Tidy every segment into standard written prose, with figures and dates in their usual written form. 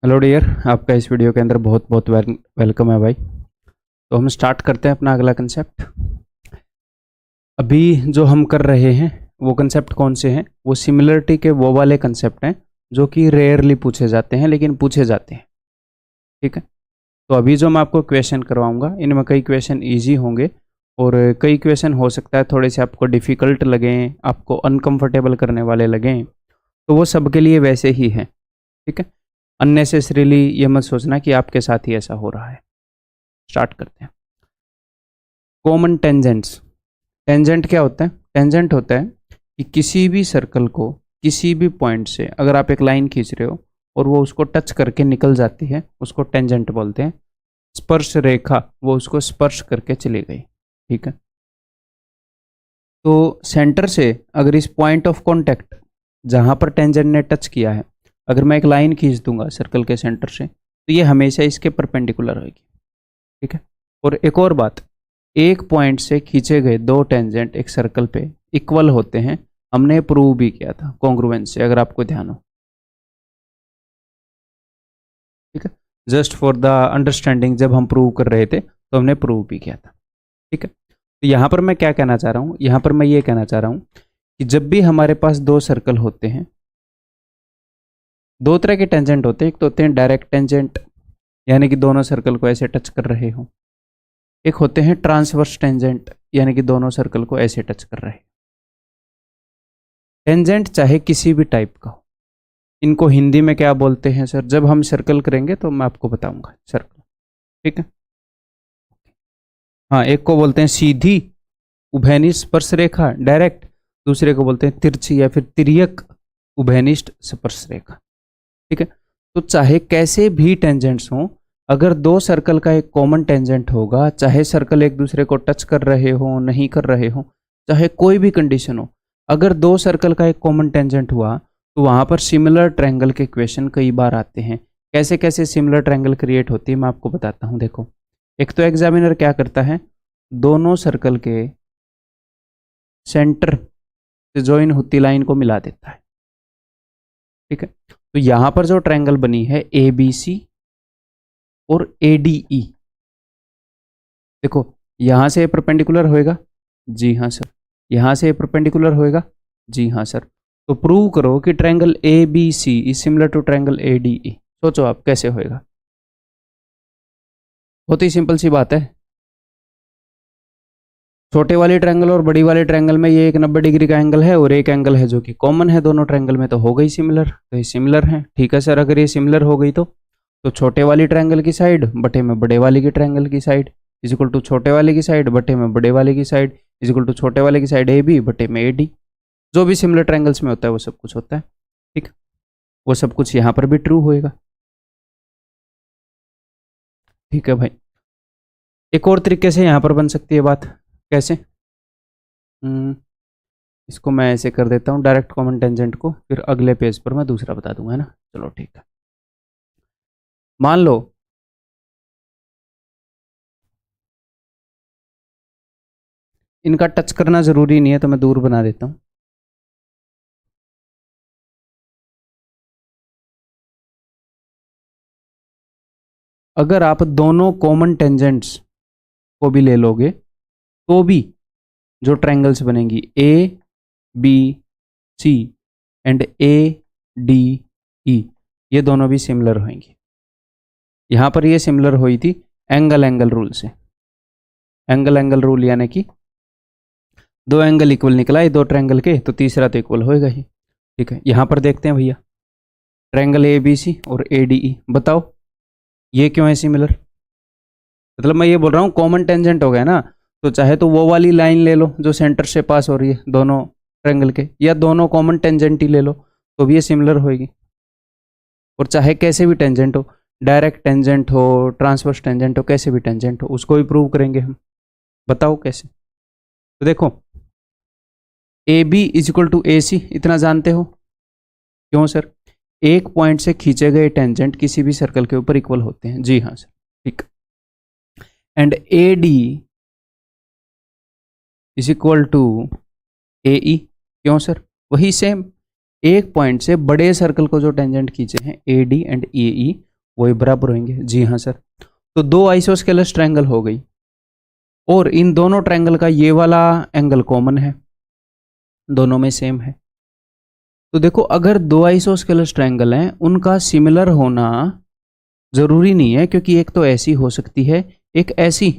Hello dear, आपका इस video के अंदर बहुत बहुत वेलकम है भाई। तो हम स्टार्ट करते हैं अपना अगला कंसेप्ट। अभी जो हम कर रहे हैं वो कंसेप्ट कौन से हैं? वो सिमिलरिटी के वो वाले कंसेप्ट हैं जो कि रेयरली पूछे जाते हैं, लेकिन पूछे जाते हैं। ठीक है, तो अभी जो मैं आपको क्वेश्चन करवाऊंगा इनमें कई क्वेश्चन ईजी होंगे और कई क्वेश्चन हो सकता है थोड़े से आपको डिफ़िकल्ट लगें, आपको अनकंफर्टेबल करने वाले लगें, तो वो सबके लिए वैसे ही हैं। ठीक है, अननेसेसरीली ये मत सोचना कि आपके साथ ही ऐसा हो रहा है। स्टार्ट करते हैं। Common tangents. टेंजेंट क्या होता है? टेंजेंट होता है कि किसी भी सर्कल को किसी भी पॉइंट से अगर आप एक लाइन खींच रहे हो और वो उसको टच करके निकल जाती है, उसको टेंजेंट बोलते हैं। स्पर्श रेखा, वो उसको स्पर्श करके चली गई। ठीक है, तो सेंटर से अगर इस पॉइंट ऑफ कांटेक्ट जहां पर टेंजेंट ने टच किया है, अगर मैं एक लाइन खींच दूंगा सर्कल के सेंटर से, तो ये हमेशा इसके परपेंडिकुलर होगी। ठीक है, और एक और बात, एक पॉइंट से खींचे गए दो टेंजेंट एक सर्कल पे इक्वल होते हैं। हमने प्रूव भी किया था कॉन्ग्रुएंस से, अगर आपको ध्यान हो। ठीक है, जस्ट फॉर द अंडरस्टैंडिंग, जब हम प्रूव कर रहे थे तो हमने प्रूव भी किया था। ठीक है, तो यहाँ पर मैं क्या कहना चाह रहा हूँ? यहाँ पर मैं ये कहना चाह रहा हूँ कि जब भी हमारे पास दो सर्कल होते हैं, दो तरह के टेंजेंट होते हैं। एक तो होते हैं डायरेक्ट टेंजेंट, यानी कि दोनों सर्कल को ऐसे टच कर रहे हो। एक होते हैं ट्रांसवर्स टेंजेंट, यानी कि दोनों सर्कल को ऐसे टच कर रहे हैं। टेंजेंट चाहे किसी भी टाइप का हो, इनको हिंदी में क्या बोलते हैं सर? जब हम सर्कल करेंगे तो मैं आपको बताऊंगा सर्कल। ठीक है, हाँ, एक को बोलते हैं सीधी उभयनिष्ठ स्पर्श रेखा डायरेक्ट, दूसरे को बोलते हैं तिरछी या फिर तिर्यक उभयनिष्ठ स्पर्श रेखा। ठीक है, तो चाहे कैसे भी टेंजेंट्स हों, अगर दो सर्कल का एक कॉमन टेंजेंट होगा, चाहे सर्कल एक दूसरे को टच कर रहे हो नहीं कर रहे हो, चाहे कोई भी कंडीशन हो, अगर दो सर्कल का एक कॉमन टेंजेंट हुआ तो वहां पर सिमिलर ट्रायंगल के क्वेश्चन कई बार आते हैं। कैसे कैसे सिमिलर ट्रायंगल क्रिएट होती है मैं आपको बताता हूं। देखो, एक तो एग्जामिनर क्या करता है, दोनों सर्कल के सेंटर से ज्वाइन होती लाइन को मिला देता है। ठीक है, तो यहां पर जो ट्रायंगल बनी है ए बी सी और ए डी ई, देखो यहां से परपेंडिकुलर होएगा। जी हाँ सर। यहां से परपेंडिकुलर होएगा। जी हाँ सर। तो प्रूव करो कि triangle A B C is similar to triangle A D E. सोचो आप कैसे होएगा। बहुत ही सिंपल सी बात है। छोटे वाले ट्रायंगल और बड़ी वाले ट्रायंगल में ये एक 90 डिग्री का एंगल है और एक एंगल है जो कि कॉमन है दोनों ट्रायंगल में, तो हो गई सिमिलर। तो ये सिमिलर है। ठीक है सर, अगर ये सिमिलर हो गई तो छोटे वाली ट्रायंगल की साइड बटे में बड़े वाले की ट्रायंगल की साइड इज इक्वल टू छोटे वाले की साइड बटे में बड़े वाले की साइड इज इक्वल टू छोटे वाले की साइड ए बी बटे में ए डी। जो भी सिमिलर ट्रायंगल्स में होता है वो सब कुछ होता है। ठीक, वो सब कुछ यहाँ पर भी ट्रू होएगा। ठीक है भाई, एक और तरीके से यहाँ पर बन सकती है बात। कैसे? इसको मैं ऐसे कर देता हूँ, डायरेक्ट कॉमन टेंजेंट को, फिर अगले पेज पर मैं दूसरा बता दूंगा, है ना? चलो ठीक है। मान लो इनका टच करना जरूरी नहीं है, तो मैं दूर बना देता हूँ। अगर आप दोनों कॉमन टेंजेंट्स को भी ले लोगे तो भी जो ट्रायंगल्स बनेंगी A B C and A D E, ये दोनों भी सिमिलर होंगी। यहां पर ये सिमिलर हुई थी एंगल एंगल रूल से। एंगल एंगल रूल यानी कि दो एंगल इक्वल निकला है दो ट्रायंगल के, तो तीसरा तो इक्वल होएगा ही। ठीक है, यहां पर देखते हैं भैया, ट्रायंगल ए बी सी और ए डी ई, बताओ ये क्यों है सिमिलर? मतलब मैं ये बोल रहा हूँ कॉमन टेंजेंट हो गया ना, तो चाहे तो वो वाली लाइन ले लो जो सेंटर से पास हो रही है दोनों ट्रायंगल के, या दोनों कॉमन टेंजेंट ही ले लो, तो भी ये सिमिलर होएगी। और चाहे कैसे भी टेंजेंट हो, डायरेक्ट टेंजेंट हो, ट्रांसवर्स टेंजेंट हो, कैसे भी टेंजेंट हो, उसको भी प्रूव करेंगे हम। बताओ कैसे? तो देखो, A B is equal to A C, इतना जानते हो। क्यों सर? एक पॉइंट से खींचे गए टेंजेंट किसी भी सर्कल के ऊपर इक्वल होते हैं। जी हाँ सर। ठीक, and A D is equal to A E. क्यों सर? वही सेम, एक पॉइंट से बड़े सर्कल को जो टेंजेंट खींचे हैं ए डी एंड ए ई, वही बराबर होंगे। जी हाँ सर। तो दो आइसोस्केलस ट्रायंगल हो गई और इन दोनों ट्रायंगल का ये वाला एंगल कॉमन है, दोनों में सेम है। तो देखो अगर दो आइसोस्केलस ट्रायंगल हैं उनका सिमिलर होना जरूरी नहीं है, क्योंकि एक तो ऐसी हो सकती है, एक ऐसी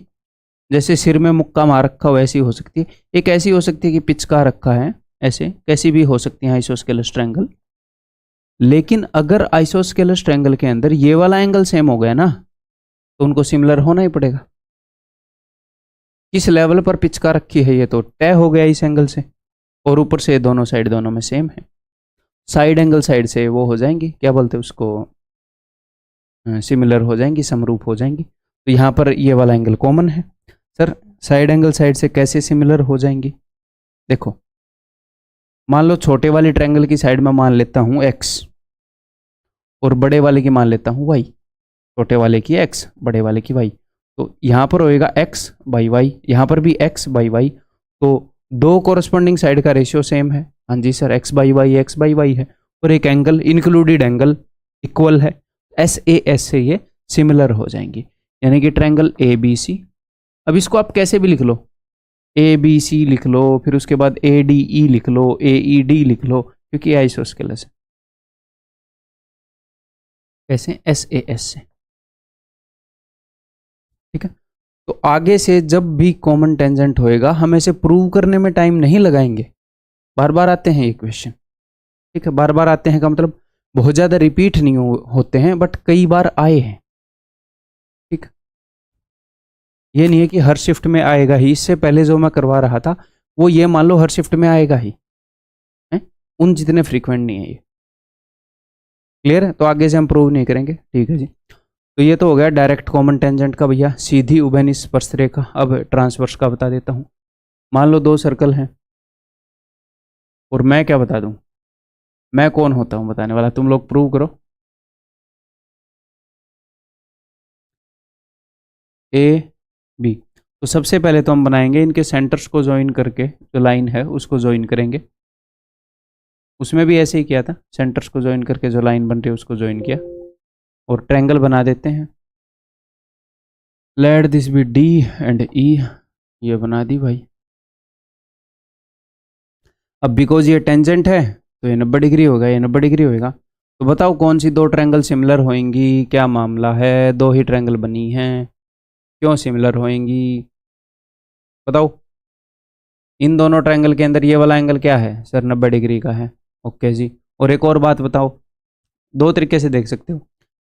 जैसे सिर में मुक्का मार रखा हो ऐसी हो सकती है, एक ऐसी हो सकती है कि पिचका रखा है, ऐसे कैसी भी हो सकती है आइसोस्केलस ट्रायंगल। लेकिन अगर आइसोस्केलस ट्रायंगल के अंदर ये वाला एंगल सेम हो गया ना, तो उनको सिमिलर होना ही पड़ेगा। किस लेवल पर पिचका रखी है ये तो तय हो गया इस एंगल से, और ऊपर से दोनों साइड दोनों में सेम है। साइड एंगल साइड से वो हो जाएंगी, क्या बोलते हैं उसको, सिमिलर हो जाएंगी, समरूप हो जाएंगी। तो यहाँ पर ये वाला एंगल कॉमन है। सर साइड एंगल साइड से कैसे सिमिलर हो जाएंगी? देखो मान लो छोटे वाली ट्रायंगल की साइड में मान लेता हूँ x और बड़े वाले की मान लेता हूँ y। छोटे वाले की x, बड़े वाले की y। तो यहाँ पर होएगा x बाई y, यहाँ पर भी x बाई y। तो दो कोरस्पॉन्डिंग साइड का रेशियो सेम है। हाँ जी सर, x बाई y है, और एक एंगल इंक्लूडेड एंगल इक्वल है। एस ए एस से ये सिमिलर हो जाएंगी, यानी कि ट्रायंगल ए बी सी। अब इसको आप कैसे भी लिख लो, ए बी सी लिख लो, फिर उसके बाद ए डी ई लिख लो, ए ई डी लिख लो, क्योंकि आइसोस्केलस है। कैसे? एस ए एस से। ठीक है। तो आगे से जब भी कॉमन टेंजेंट होएगा हम ऐसे प्रूव करने में टाइम नहीं लगाएंगे, बार बार आते हैं ये क्वेश्चन। ठीक है, बार बार आते हैं का मतलब बहुत ज़्यादा रिपीट नहीं होते हैं, बट कई बार आए हैं। ठीक, ये नहीं है कि हर शिफ्ट में आएगा ही। इससे पहले जो मैं करवा रहा था वो ये मान लो हर शिफ्ट में आएगा ही है? उन जितने फ्रीक्वेंट नहीं है ये। क्लियर है? तो आगे से हम प्रूव नहीं करेंगे। ठीक है जी। तो ये तो हो गया डायरेक्ट कॉमन टेंजेंट का भैया, सीधी उभयनिष्ठ स्पर्शरेखा। अब ट्रांसवर्स का बता देता हूँ। मान लो दो सर्कल हैं और मैं क्या बता दूं, मैं कौन होता हूं बताने वाला, तुम लोग प्रूव करो। A B. तो सबसे पहले तो हम बनाएंगे इनके सेंटर्स को ज्वाइन करके, जो लाइन है उसको ज्वाइन करेंगे। उसमें भी ऐसे ही किया था, सेंटर्स को ज्वाइन करके जो लाइन बन रही है उसको ज्वाइन किया और ट्रायंगल बना देते हैं। Let this B D and E, ये बना दी भाई। अब बिकॉज ये टेंजेंट है तो ये 90 डिग्री होगा, ये 90 डिग्री होगा। तो बताओ कौन सी दो ट्रायंगल सिमिलर होंगी, क्या मामला है? दो ही ट्रायंगल बनी हैं, क्यों सिमिलर होंगी बताओ। इन दोनों ट्रायंगल के अंदर ये वाला एंगल क्या है सर? 90 डिग्री का है। ओके जी। और एक और बात बताओ, दो तरीके से देख सकते हो,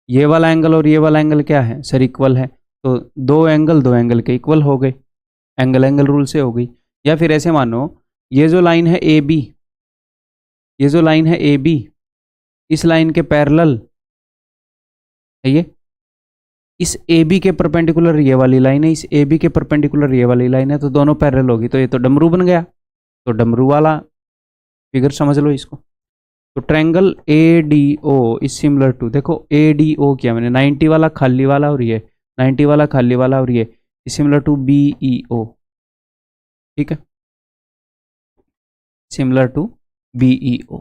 ये वाला एंगल और ये वाला एंगल क्या है सर? इक्वल है। तो दो एंगल के इक्वल हो गए, एंगल एंगल रूल से हो गई। या फिर ऐसे मानो, ये जो लाइन है ए बी, ये जो लाइन है ए बी, इस लाइन के पैरेलल है ये, इस ए बी के परपेंडिकुलर ये वाली लाइन है, इस ए बी के परपेंडिकुलर ये वाली लाइन है, तो दोनों पैरेलल होगी, तो ये तो डमरू बन गया। तो डमरू वाला फिगर समझ लो इसको। तो triangle A D O is similar to, देखो ए डी ओ किया मैंने, 90 वाला खाली वाला और ये 90 वाला खाली वाला और ये सिमिलर टू बी ई ओ। ठीक है, सिमिलर टू बी ई ओ।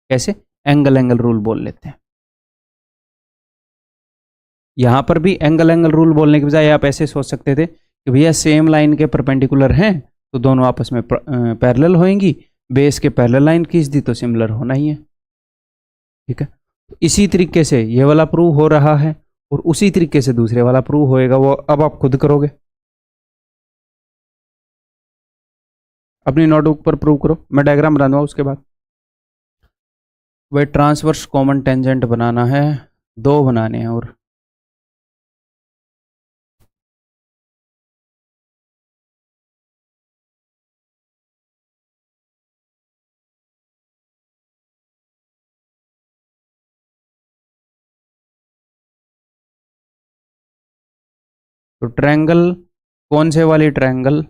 कैसे? एंगल एंगल रूल बोल लेते हैं। यहां पर भी एंगल एंगल रूल बोलने के बजाय आप ऐसे सोच सकते थे कि भैया सेम लाइन के परपेंडिकुलर हैं तो दोनों आपस में पैरेलल होंगी, बेस के पैरेलल लाइन खींच दी तो सिमिलर होना ही है। ठीक है, तो इसी तरीके से ये वाला प्रूव हो रहा है और उसी तरीके से दूसरे वाला प्रूव होएगा, वो अब आप खुद करोगे। अपनी नोटबुक पर प्रूव करो, मैं डायग्राम बना दूंगा उसके बाद। वह ट्रांसवर्स कॉमन टेंजेंट बनाना है, दो बनाने हैं और तो ट्रायंगल कौन से वाली ट्रायंगल,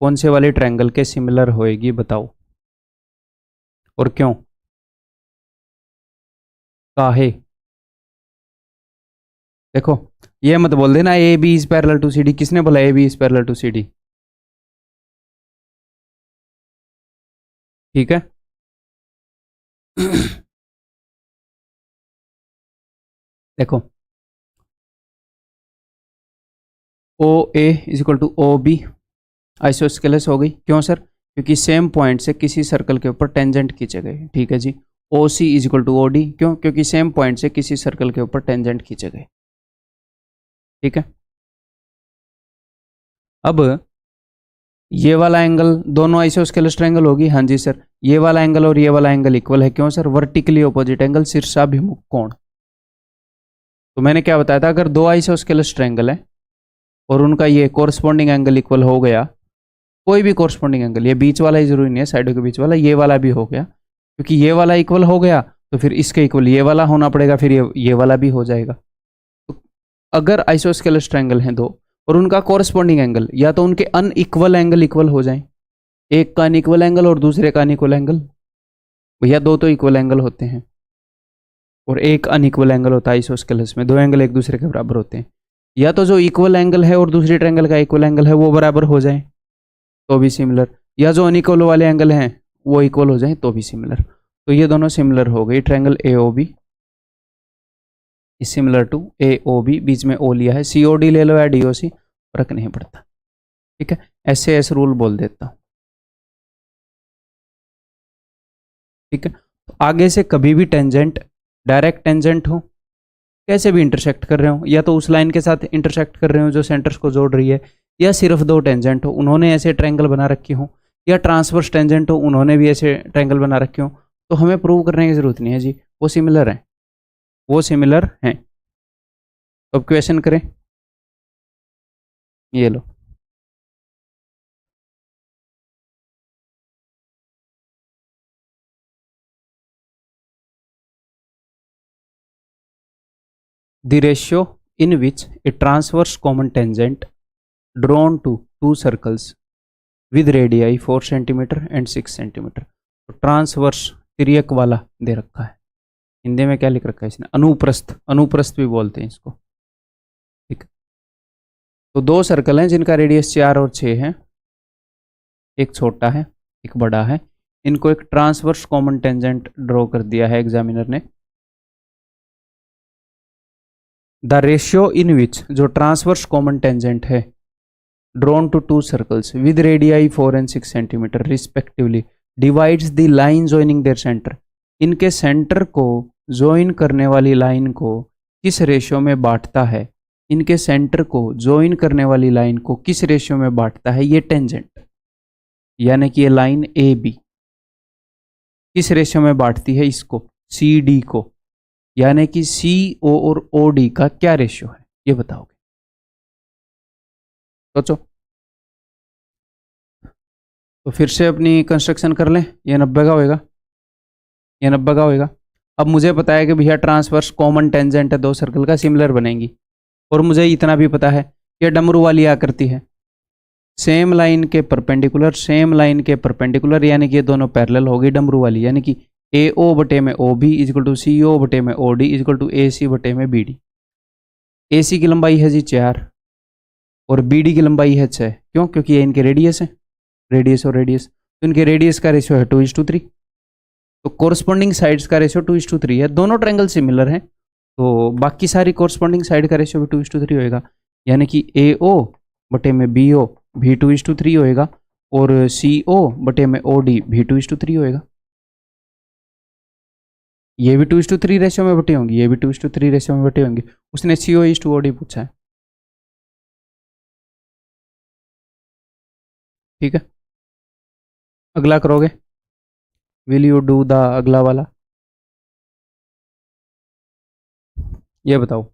कौन से वाली ट्रायंगल के सिमिलर होएगी बताओ और क्यों? काहे? देखो ये मत बोल देना A B is parallel to C D, किसने बोला A B is parallel to C D? ठीक है देखो O A is equal to O B isosceles हो गई। क्यों सर? क्योंकि सेम पॉइंट से किसी सर्कल के ऊपर टेंजेंट खींचे गए। ठीक है जी। O C is equal to O D, क्यों? क्योंकि सेम पॉइंट से किसी सर्कल के ऊपर टेंजेंट खींचे गए। ठीक है। अब ये वाला एंगल दोनों आइसोस्केलस ट्रायंगल होगी। हाँ जी सर, ये वाला एंगल और ये वाला एंगल इक्वल है। क्यों सर? वर्टिकली ऑपोजिट एंगल, शीर्षाभिमुख कोण। तो मैंने क्या बताया था, अगर दो आइसोस्केलस ट्रायंगल है और उनका ये कोरस्पॉन्डिंग एंगल इक्वल हो गया, कोई भी कोरस्पॉन्डिंग एंगल, ये बीच वाला ही जरूरी नहीं है, साइडों के बीच वाला, ये वाला भी हो गया, क्योंकि ये वाला इक्वल हो गया तो फिर इसके इक्वल ये वाला होना पड़ेगा, फिर ये वाला भी हो जाएगा। तो अगर आइसोस्केलस ट्रायंगल हैं दो और उनका कोरस्पॉन्डिंग एंगल, या तो उनके अनइक्वल एंगल इक्वल हो जाए, एक का अनइक्वल एंगल और दूसरे का अनइक्वल एंगल, भैया दो तो इक्वल एंगल होते हैं और एक अनइक्वल एंगल होता है आइसोस्केलस में, दो एंगल एक दूसरे के बराबर होते हैं। या तो जो इक्वल एंगल है और दूसरी ट्रायंगल का इक्वल एंगल है वो बराबर हो जाए तो भी सिमिलर, या जो अनइक्वल वाले एंगल हैं वो इक्वल हो जाए तो भी सिमिलर। तो ये दोनों सिमिलर हो गई। Triangle A O B is similar to A O B, बीच में ओ लिया है, सी ओ डी ले लो या डी ओ सी, फर्क नहीं पड़ता। ठीक है, ऐसे ऐसे रूल बोल देता हूँ। ठीक है, तो आगे से कभी भी टेंजेंट, डायरेक्ट टेंजेंट हो, कैसे भी इंटरसेक्ट कर रहे हो, या तो उस लाइन के साथ इंटरसेक्ट कर रहे हो जो सेंटर्स को जोड़ रही है, या सिर्फ दो टेंजेंट हो उन्होंने ऐसे ट्रायंगल बना रखी हो, या ट्रांसवर्स टेंजेंट हो उन्होंने भी ऐसे ट्रायंगल बना रखे हो, तो हमें प्रूव करने की जरूरत नहीं है जी, वो सिमिलर हैं, वो सिमिलर हैं। अब क्वेश्चन करें, ये लो। The ratio in which a transverse common tangent drawn to two circles with radii 4 cm and 6 cm, तो ट्रांसवर्स तिर्यक वाला दे रखा है। हिंदी में क्या लिख रखा है इसने? अनुप्रस्थ, अनुप्रस्थ भी बोलते हैं इसको। ठीक, तो दो सर्कल हैं जिनका रेडियस 4 और 6 है, एक छोटा है एक बड़ा है, इनको एक ट्रांसवर्स कॉमन टेंजेंट ड्रॉ कर दिया है एग्जामिनर ने। द रेशियो इन विच, जो ट्रांसवर्स कॉमन टेंजेंट है drawn to two circles with radii 4 and 6 cm respectively divides the line joining their centre, इनके सेंटर को ज्वाइन करने वाली लाइन को किस रेशियो में बांटता है, इनके सेंटर को ज्वाइन करने वाली लाइन को किस रेशियो में बांटता है ये टेंजेंट, यानी कि ये लाइन ए बी किस रेशियो में बांटती है इसको, सी डी को, यानी कि सी ओ और ओ डी का क्या रेशियो है ये बताओगे। सोचो, तो फिर से अपनी कंस्ट्रक्शन कर लें। ये 90 का होएगा, ये 90 का होएगा। अब मुझे पता है कि भैया ट्रांसवर्स कॉमन टेंजेंट है, दो सर्कल का सिमिलर बनेंगी, और मुझे इतना भी पता है ये डमरू वाली आकृति है, सेम लाइन के परपेंडिकुलर, सेम लाइन के परपेंडिकुलर, यानी कि ये दोनों पैरेलल होगी डमरू वाली, यानी कि ए ओ बटे में ओ बी इजक्वल टू सी ओ बटे में O D is equal to A C बटे में बी डी। ए सी की लंबाई है जी 4 और बी डी की लंबाई है 6, क्यों? क्योंकि ये इनके रेडियस है, रेडियस और रेडियस, तो इनके रेडियस का रेशियो है 2:3, तो कोरस्पॉन्डिंग साइड्स का रेशियो 2:3 है। दोनों ट्रायंगल सिमिलर हैं तो बाकी सारी कोरस्पॉन्डिंग साइड का रेशियो भी 2:3 होएगा, यानी कि ए ओ बटे में बी ओ भी 2:3 होएगा और सी ओ बटे में ओ डी भी 2:3 होएगा। ये भी 2:3 रेशियो में बटे होंगी, ये भी 2:3 रेशियो में बटे होंगे। उसने C O is to O D पूछा है। ठीक है, अगला करोगे, विल यू डू द अगला वाला, ये बताओ।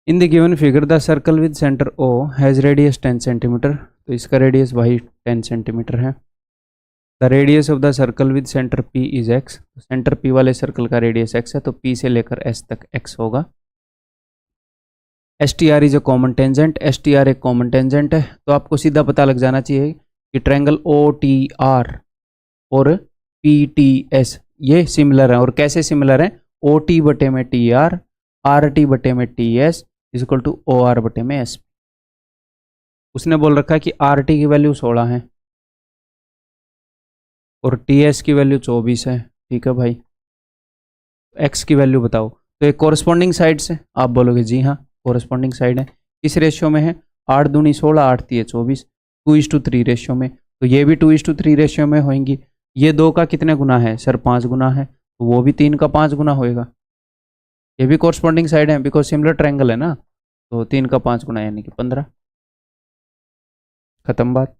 In the given figure the circle with centre O has radius 10 centimetre, तो इसका रेडियस भाई 10 सेंटीमीटर है। The radius of the circle with centre P is X, centre P वाले सर्कल का रेडियस एक्स है, तो पी से लेकर एस तक एक्स होगा। S T R is a common tangent, S T R एक कॉमन टेंजेंट है, तो आपको सीधा पता लग जाना चाहिए कि ट्रायंगल ओ टी आर और पी टी एस ये सिमिलर है। और कैसे सिमिलर है? ओ टी बटे में टी आर टी बटे में T S equal to O R बटे में एस। उसने बोल रखा है कि आर टी की वैल्यू 16 है और टी एस की वैल्यू 24 है। ठीक है भाई, एक्स की वैल्यू बताओ। तो एक कोरस्पॉन्डिंग साइड से आप बोलोगे जी हाँ कोरस्पॉन्डिंग साइड है। किस रेशियो में है? 8 दूनी 16, 8 तिये 24, 2:3 रेशियो में। तो ये भी 2:3 रेशियो में होंगी। ये 2 का कितने गुना है सर? 5 गुना है। तो वो भी 3 का 5 गुना होएगा। ये भी कोरस्पॉन्डिंग साइड है बिकॉज सिमिलर ट्रायंगल है ना। तो 3 का 5 गुना यानी कि 15। खत्म बात।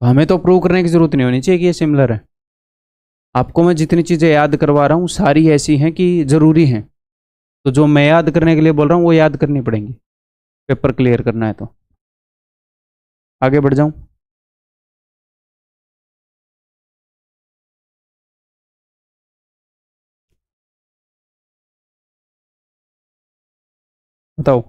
हमें तो प्रूव करने की जरूरत नहीं होनी चाहिए कि ये सिमिलर है। आपको मैं जितनी चीज़ें याद करवा रहा हूँ सारी ऐसी हैं कि ज़रूरी हैं। तो जो मैं याद करने के लिए बोल रहा हूँ वो याद करनी पड़ेंगी, पेपर क्लियर करना है तो। आगे बढ़ जाऊं। बताओ।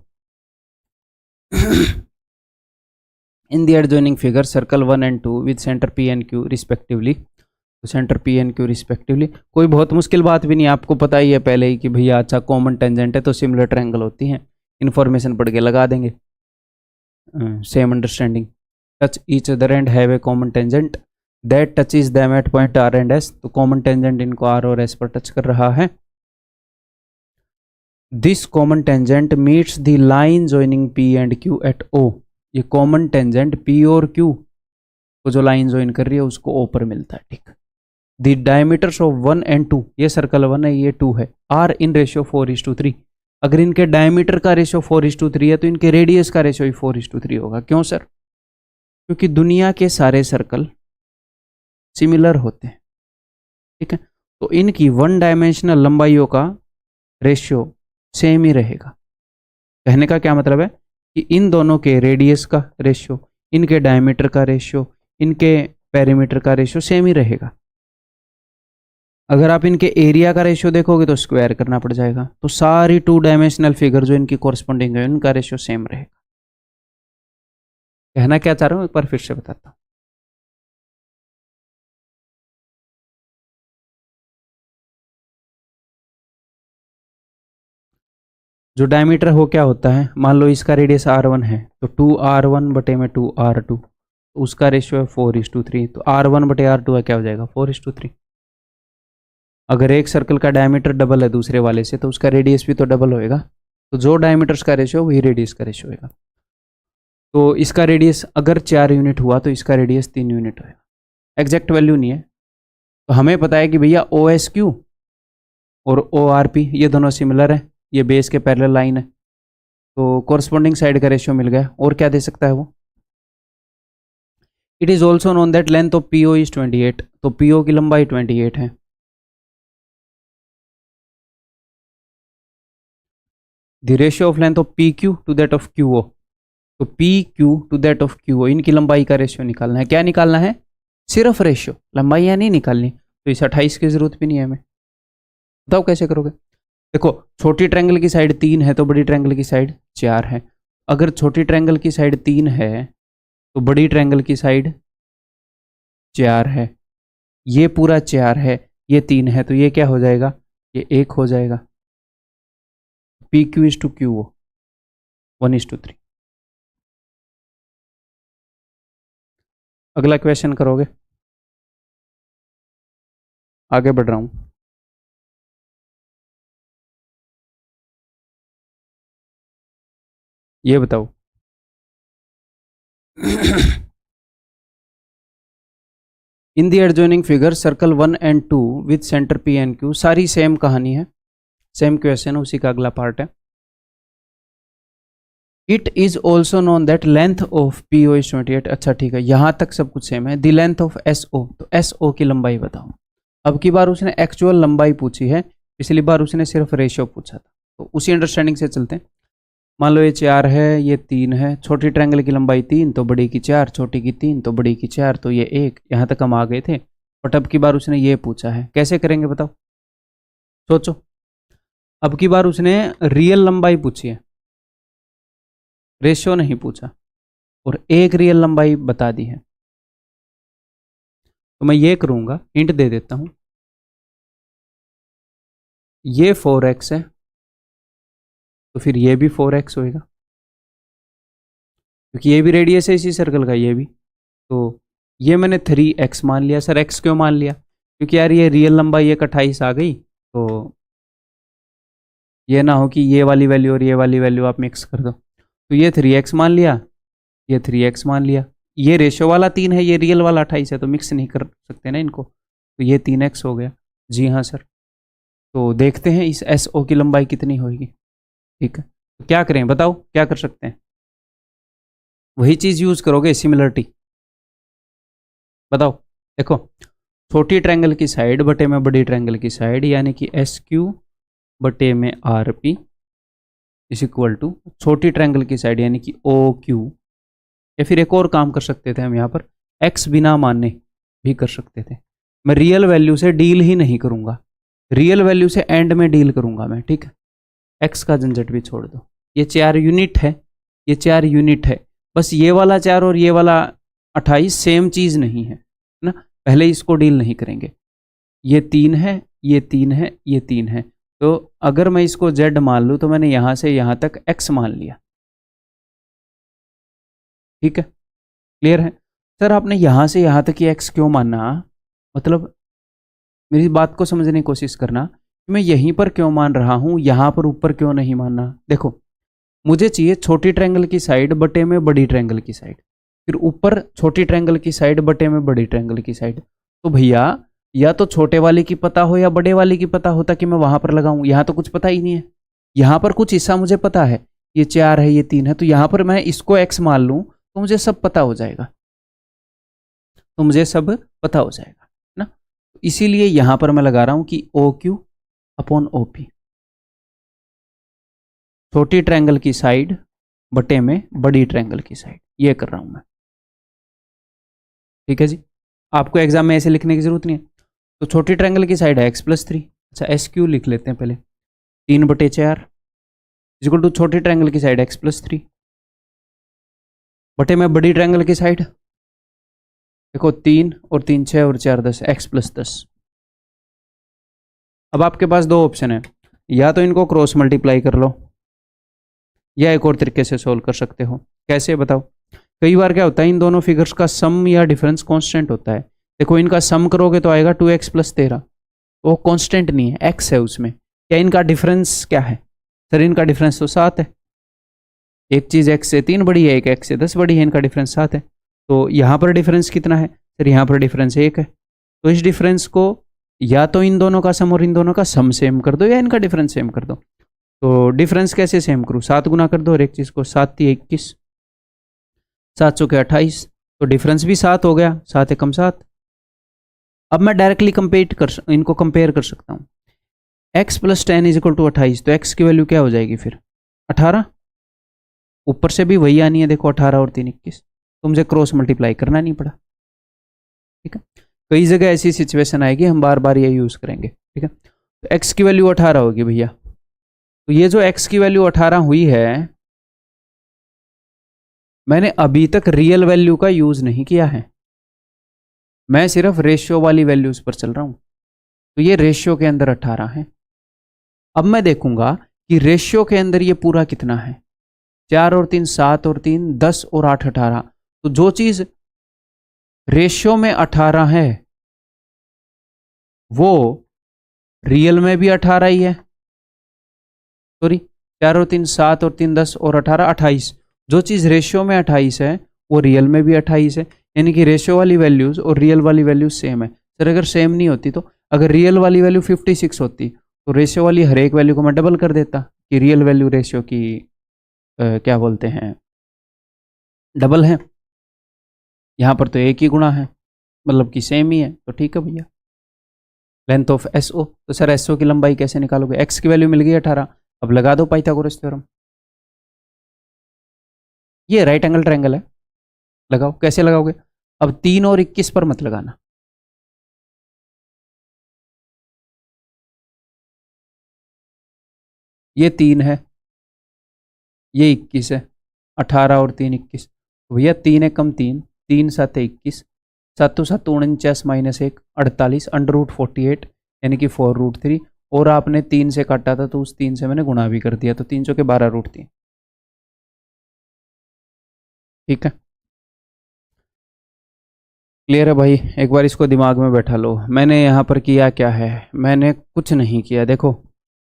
In the adjoining figure circle 1 and 2 with centre P and Q respectively. तो centre P and Q respectively कोई बहुत मुश्किल बात भी नहीं, आपको पता ही है पहले ही कि भैया अच्छा कॉमन टेंजेंट है तो सिमिलर ट्रायंगल होती हैं। इन्फॉर्मेशन पढ़ के लगा देंगे। Same understanding. Touch each other and have a common tangent that touches them at point R and S. तो कॉमन टेंजेंट इनको आर और एस पर टच कर रहा है। This common tangent meets the line joining P and Q at O. ये common tangent P और Q को जो लाइन ज्वाइन कर रही है उसको ओ पर मिलता है। ठीक। द डायमीटर्स ऑफ 1 and 2, ये सर्कल 1 है ये 2 है, आर इन रेशियो 4:3। अगर इनके डायमीटर का रेशियो 4:3 है तो इनके रेडियस का रेशियो भी 4:3 होगा। क्यों सर? क्योंकि दुनिया के सारे सर्कल सिमिलर होते हैं। ठीक है, तो इनकी 1 डायमेंशनल लंबाइयों का रेशियो सेम ही रहेगा। कहने का क्या मतलब है कि इन दोनों के रेडियस का रेशियो, इनके डायमीटर का रेशियो, इनके पेरीमीटर का रेशियो सेम ही रहेगा। अगर आप इनके एरिया का रेशियो देखोगे तो स्क्वायर करना पड़ जाएगा। तो सारी 2 डायमेंशनल फिगर जो इनकी कॉरस्पॉन्डिंग है उनका रेशियो सेम रहेगा। कहना क्या चाह रहा हूं एक बार फिर से बताता हूं। जो डायमीटर हो क्या होता है, मान लो इसका रेडियस r1 है तो 2r1 बटे में 2r2, तो उसका रेशियो है 4:3। तो r1 बटे r2 है क्या हो जाएगा 4:3। अगर एक सर्कल का डायमीटर डबल है दूसरे वाले से तो उसका रेडियस भी तो डबल होएगा। तो जो डायमीटर्स का रेशियो वही रेडियस का रेशियो होगा। तो इसका रेडियस अगर 4 यूनिट हुआ तो इसका रेडियस 3 यूनिट होगा। एग्जैक्ट वैल्यू नहीं है। तो हमें पता है कि भैया ओ एस क्यू और ओ आर पी ये दोनों सिमिलर है, ये बेस के पैरेलल लाइन है। तो कोरस्पॉन्डिंग साइड का रेशियो मिल गया। और क्या दे सकता है वो? It is also known that length of P O is 28। तो पी ओ की लंबाई 28 है। The ratio of length of P Q to that of Q O. तो P Q to that of Q O इनकी लंबाई का ratio निकालना है। क्या निकालना है? सिर्फ रेशियो, लंबाई या नहीं निकालनी। तो इस 28 की जरूरत भी नहीं है हमें। बताओ कैसे करोगे। देखो छोटी ट्रायंगल की साइड 3 है तो बड़ी ट्रायंगल की साइड 4 है। अगर छोटी ट्रायंगल की साइड 3 है तो बड़ी ट्रायंगल की साइड 4 है। ये पूरा 4 है, ये 3 है, तो ये क्या हो जाएगा? ये 1 हो जाएगा। P Q is to Q O 1:3। अगला क्वेश्चन करोगे। आगे बढ़ रहा हूं। ये बताओ। In the adjoining figure circle 1 and 2 with centre P and Q. सारी सेम कहानी है, सेम क्वेश्चन, उसी का अगला पार्ट है। It is also known that length of P O is 28। अच्छा ठीक है, यहां तक सब कुछ सेम है। The length of S O, तो एस ओ की लंबाई बताओ। अब की बार उसने एक्चुअल लंबाई पूछी है, पिछली बार उसने सिर्फ रेशियो पूछा था। तो उसी अंडरस्टैंडिंग से चलते हैं। मान लो ये 4 है, ये 3 है। छोटी ट्रायंगल की लंबाई 3 तो बड़ी की 4, छोटी की 3 तो बड़ी की 4, तो ये 1। यहाँ तक हम आ गए थे। बट अब की बार उसने ये पूछा है, कैसे करेंगे बताओ, सोचो। अब की बार उसने रियल लंबाई पूछी है, रेशियो नहीं पूछा, और एक रियल लंबाई बता दी है। तो मैं ये करूंगा, हिंट दे देता हूं। ये 4x है तो फिर ये भी 4x होएगा, क्योंकि ये भी रेडियस है इसी सर्कल का, ये भी। तो ये मैंने 3x मान लिया। सर x क्यों मान लिया? क्योंकि यार ये रियल लंबाई एक 28 आ गई, तो ये ना हो कि ये वाली वैल्यू और ये वाली वैल्यू आप मिक्स कर दो। तो ये 3x मान लिया, ये 3x मान लिया, ये रेशो वाला 3 है, ये रियल वाला 28 है, तो मिक्स नहीं कर सकते ना इनको, तो ये 3x हो गया। जी हाँ सर। तो देखते हैं इस एस ओ की लंबाई कितनी होगी। ठीक है, तो क्या करें बताओ, क्या कर सकते हैं? वही चीज़ यूज़ करोगे, सिमिलरिटी। बताओ, देखो, छोटी ट्रायंगल की साइड बटे में बड़ी ट्रायंगल की साइड, यानी कि एस क्यू बटे में R P is equal to छोटी ट्रायंगल की साइड यानी कि ओ क्यू। या फिर एक और काम कर सकते थे हम यहाँ पर, एक्स बिना माने भी कर सकते थे। मैं रियल वैल्यू से डील ही नहीं करूँगा, रियल वैल्यू से एंड में डील करूँगा मैं। ठीक है, एक्स का झंझट भी छोड़ दो, ये 4 यूनिट है, ये 4 यूनिट है, बस ये वाला 4 और ये वाला 28 सेम चीज़ नहीं है ना, पहले इसको डील नहीं करेंगे। ये 3 है, ये 3 है, ये 3 है, तो अगर मैं इसको z मान लूँ तो मैंने यहाँ से यहाँ तक x मान लिया। ठीक है, क्लियर है? सर आपने यहाँ से यहाँ तक ये x क्यों माना? मतलब मेरी बात को समझने की कोशिश करना, मैं यहीं पर क्यों मान रहा हूँ, यहाँ पर ऊपर क्यों नहीं मानना? देखो, मुझे चाहिए छोटी ट्रायंगल की साइड बटे में बड़ी ट्रायंगल की साइड, फिर ऊपर छोटी ट्रायंगल की साइड बटे में बड़ी ट्रायंगल की साइड। तो भैया या तो छोटे वाले की पता हो या बड़े वाले की पता होता कि मैं वहां पर लगाऊं, यहाँ तो कुछ पता ही नहीं है। यहाँ पर कुछ हिस्सा मुझे पता है, ये 4 है, ये 3 है, तो यहाँ पर मैं इसको x मान लूँ तो मुझे सब पता हो जाएगा, तो मुझे सब पता हो जाएगा ना। इसीलिए यहाँ पर मैं लगा रहा हूँ कि O Q upon O P, छोटी ट्रायंगल की साइड बटे में बड़ी ट्रायंगल की साइड, ये कर रहा हूं मैं। ठीक है जी, आपको एग्जाम में ऐसे लिखने की जरूरत नहीं है। तो छोटी ट्रायंगल की साइड है x+3, अच्छा एस क्यू लिख लेते हैं पहले, 3/4 इक्वल टू छोटी ट्रायंगल की साइड x+3 बटे में बड़ी ट्रायंगल की साइड, देखो 3 और 3 6 और 4 10, x+10। अब आपके पास दो ऑप्शन है, या तो इनको क्रॉस मल्टीप्लाई कर लो, या एक और तरीके से सोल्व कर सकते हो। कैसे बताओ? कई बार क्या होता है, इन दोनों फिगर्स का सम या डिफरेंस कांस्टेंट होता है। देखो, इनका सम करोगे तो आएगा 2x+13, वो कांस्टेंट नहीं है, x है उसमें। क्या इनका डिफरेंस क्या है? सर इनका डिफरेंस तो 7 है, एक चीज़ x से 3 बड़ी है, एक x से 10 बड़ी है, इनका डिफरेंस 7 है। तो यहाँ पर डिफरेंस कितना है? सर यहाँ पर डिफरेंस 1 है। तो इस डिफरेंस को या तो इन दोनों का सम और इन दोनों का सम सेम कर दो, या इनका डिफरेंस सेम कर दो। तो डिफरेंस कैसे सेम करूँ? 7 गुना कर दो और एक चीज़ को, 7 × 21, 7 चौके 28, तो डिफरेंस भी 7 हो गया, 7 एकम 7। अब मैं डायरेक्टली इनको कंपेयर कर सकता हूँ। x+10 = 28, तो x की वैल्यू क्या हो जाएगी फिर? 18। ऊपर से भी वही आनी है, देखो 18 और 3 21, तो मुझे क्रॉस मल्टीप्लाई करना नहीं पड़ा। ठीक है, कई जगह ऐसी सिचुएशन आएगी, हम बार बार ये यूज़ करेंगे। ठीक है, तो x की वैल्यू 18 होगी भैया, तो ये जो x की वैल्यू 18 हुई है, मैंने अभी तक रियल वैल्यू का यूज़ नहीं किया है, मैं सिर्फ रेशियो वाली वैल्यूज पर चल रहा हूं। तो ये रेशियो के अंदर 18 है। अब मैं देखूंगा कि रेशियो के अंदर ये पूरा कितना है। 4 और 3 7 और 3 10 और 8 18, तो जो चीज रेशियो में 18 है वो रियल में भी 18 ही है। सॉरी, 4 और 3 7 और 3 10 और 18 28, जो चीज रेशियो में 28 है वो रियल में भी 28 है, यानी कि रेशियो वाली वैल्यूज और रियल वाली वैल्यूज सेम है। सर अगर सेम नहीं होती तो, अगर रियल वाली वैल्यू 56 होती तो रेशियो वाली हर एक वैल्यू को मैं डबल कर देता कि रियल वैल्यू रेशियो की क्या बोलते हैं, डबल है। यहाँ पर तो एक ही गुणा है, मतलब कि सेम ही है, तो ठीक है भैया। लेंथ ऑफ एस ओ, तो सर एस ओ की लंबाई कैसे निकालोगे? एक्स की वैल्यू मिल गई 18, अब लगा दो पाइथागोरस थ्योरम। ये राइट एंगल ट्रायंगल है, लगाओ। कैसे लगाओगे? अब 3 और 21 पर मत लगाना, ये 3 है, ये 21 है, 18 और 3 21, भैया 3 एकम 3, 3 7 21, 7 7 49 -1 48 √48, यानी कि 4√3, और आपने 3 से काटा था तो उस 3 से मैंने गुणा भी कर दिया, तो 3 चौके 12√3। ठीक है, क्लियर है भाई? एक बार इसको दिमाग में बैठा लो। मैंने यहाँ पर किया क्या है, मैंने कुछ नहीं किया। देखो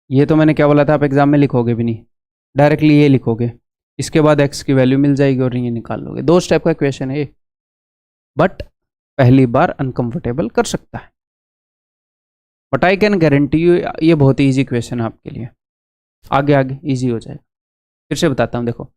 ये तो मैंने क्या बोला था, आप एग्जाम में लिखोगे भी नहीं, डायरेक्टली ये लिखोगे, इसके बाद एक्स की वैल्यू मिल जाएगी और ये निकाल लोगे। दो स्टेप का क्वेश्चन है ये, बट पहली बार अनकंफर्टेबल कर सकता है, but I can guarantee you ये बहुत ईजी क्वेश्चन है आपके लिए, आगे आगे ईजी हो जाएगा। फिर से बताता हूँ, देखो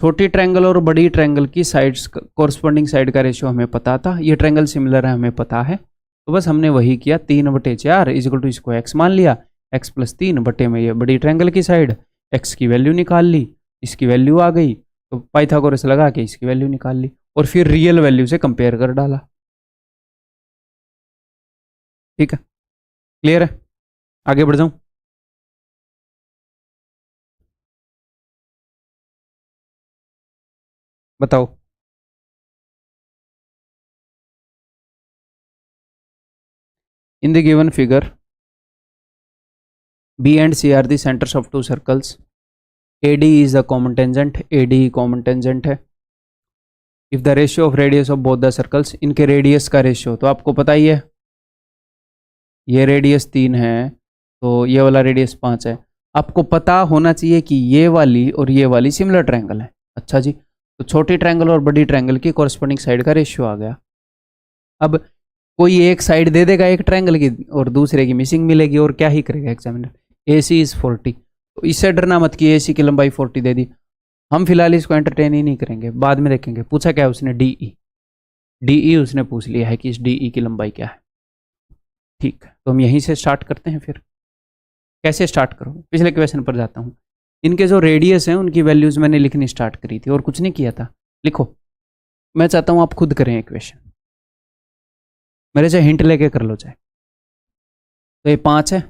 छोटी ट्रायंगल और बड़ी ट्रायंगल की साइड्स कोरस्पॉन्डिंग साइड का रेशियो हमें पता था, ये ट्रायंगल सिमिलर है हमें पता है, तो बस हमने वही किया, 3/4 इजिकल टू इसको x मान लिया, x प्लस 3 बटे में ये बड़ी ट्रायंगल की साइड, x की वैल्यू निकाल ली, इसकी वैल्यू आ गई तो पाइथागोरस लगा के इसकी वैल्यू निकाल ली और फिर रियल वैल्यू से कंपेयर कर डाला। ठीक है, क्लियर है? आगे बढ़ जाऊं? बताओ। In the given figure, B and C are the centers of two circles. AD is the common tangent, AD common tangent है। If the ratio of radius of both the circles, इनके radius का ratio तो आपको पता ही है, ये radius 3 है तो ये वाला रेडियस 5 है। आपको पता होना चाहिए कि ये वाली और ये वाली सिमिलर ट्रायंगल है। अच्छा जी, तो छोटी ट्रायंगल और बड़ी ट्रायंगल की कॉरस्पॉन्डिंग साइड का रेशियो आ गया। अब कोई एक साइड दे देगा एक ट्रायंगल की और दूसरे की मिसिंग मिलेगी, और क्या ही करेगा एग्जामिनर? AC इज 40, तो इससे डरना मत कि AC की लंबाई 40 दे दी, हम फिलहाल इसको एंटरटेन ही नहीं करेंगे, बाद में देखेंगे। पूछा क्या उसने? DE उसने पूछ लिया है कि इस DE की लंबाई क्या है। ठीक है, तो हम यहीं से स्टार्ट करते हैं। फिर कैसे स्टार्ट करो, पिछले क्वेश्चन पर जाता हूँ। इनके जो रेडियस हैं उनकी वैल्यूज मैंने लिखनी स्टार्ट करी थी और कुछ नहीं किया था। लिखो, मैं चाहता हूँ आप खुद करें क्वेश्चन, मेरे से हिंट लेके कर लो चाहे। तो ये 5 है,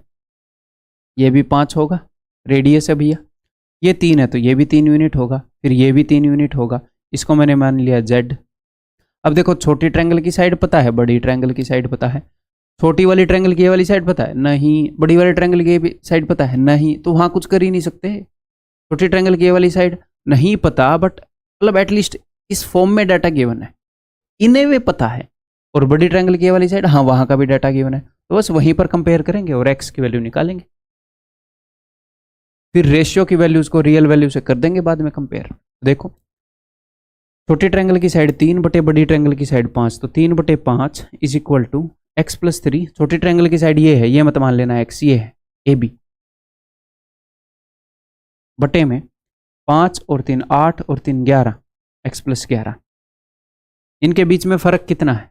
ये भी 5 होगा, रेडियस है भैया। ये 3 है तो ये भी 3 यूनिट होगा, फिर ये भी 3 यूनिट होगा, इसको मैंने मान लिया Z। अब देखो छोटी ट्रायंगल की साइड पता है, बड़ी ट्रायंगल की साइड पता है, छोटी वाली ट्रायंगल की ये वाली साइड पता है नहीं, बड़ी वाली ट्रायंगल की ये साइड पता है नहीं, तो वहाँ कुछ कर ही नहीं सकते। छोटी ट्रायंगल की ये वाली साइड नहीं पता, बट मतलब एटलीस्ट इस फॉर्म में डाटा गिवन है, इन्हें वे पता है। और बड़ी ट्रायंगल की ये वाली साइड, हाँ वहाँ का भी डाटा गिवन है, तो बस वहीं पर कंपेयर करेंगे और एक्स की वैल्यू निकालेंगे, फिर रेशियो की वैल्यूज को रियल वैल्यू से कर देंगे बाद में कंपेयर। देखो छोटी ट्रायंगल की साइड 3 बटे बड़ी ट्रायंगल की साइड 5, तो 3/5 is equal to x plus 3। छोटी ट्रायंगल की साइड ये है, ये मत मान लेना x, ये है AB, बटे में 5 और 3 8 और 3 11, x प्लस 11। इनके बीच में फर्क कितना है?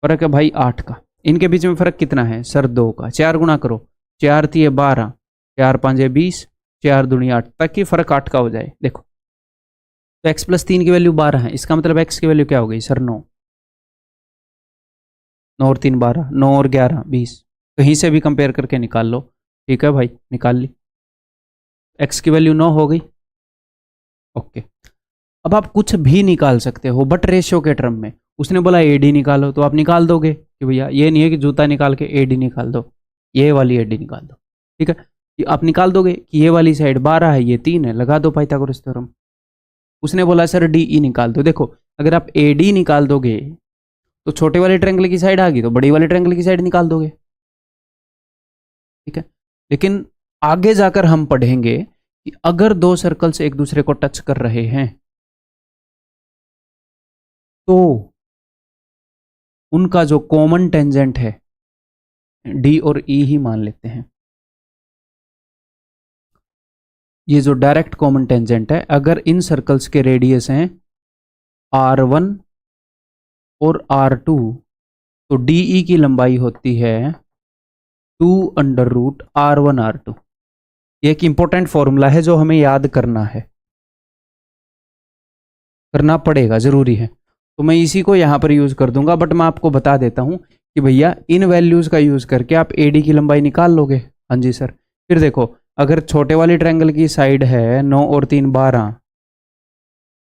फर्क है भाई 8 का। इनके बीच में फर्क कितना है सर? 2 का। 4 गुना करो, 4 3 12, 4 5 20, 4 दूनी 8, ताकि फर्क 8 का हो जाए। देखो तो x प्लस 3 की वैल्यू 12 है, इसका मतलब x की वैल्यू क्या हो गई सर? 9। 9 और 3 12, 9 और 11 20, कहीं से भी कंपेयर करके निकाल लो। ठीक है भाई, निकाल ली, x की वैल्यू 9 हो गई। ओके, अब आप कुछ भी निकाल सकते हो बट रेशियो के टर्म में। उसने बोला AD निकालो, तो आप निकाल दोगे कि भैया ये नहीं है कि जूता निकाल के AD निकाल दो, ये वाली AD निकाल दो। ठीक है, ये आप निकाल दोगे कि ये वाली साइड 12 है, ये 3 है, लगा दो पाइथागोरस थ्योरम। उसने बोला सर DE निकाल दो, देखो अगर आप AD निकाल दोगे तो छोटे वाले ट्रायंगल की साइड आ गई, तो बड़ी वाले ट्रायंगल की साइड निकाल दोगे। ठीक है, लेकिन आगे जाकर हम पढ़ेंगे कि अगर दो सर्कल्स एक दूसरे को टच कर रहे हैं तो उनका जो कॉमन टेंजेंट है D और E ही मान लेते हैं। ये जो डायरेक्ट कॉमन टेंजेंट है, अगर इन सर्कल्स के रेडियस हैं R1 और R2, तो DE की लंबाई होती है 2√R1R2। ये एक इंपॉर्टेंट फॉर्मूला है जो हमें याद करना है, करना पड़ेगा, जरूरी है। तो मैं इसी को यहाँ पर यूज कर दूंगा, बट मैं आपको बता देता हूँ कि भैया इन वैल्यूज का यूज करके आप AD की लंबाई निकाल लोगे। हाँ जी सर। फिर देखो अगर छोटे वाली ट्रायंगल की साइड है 9 और 3 12,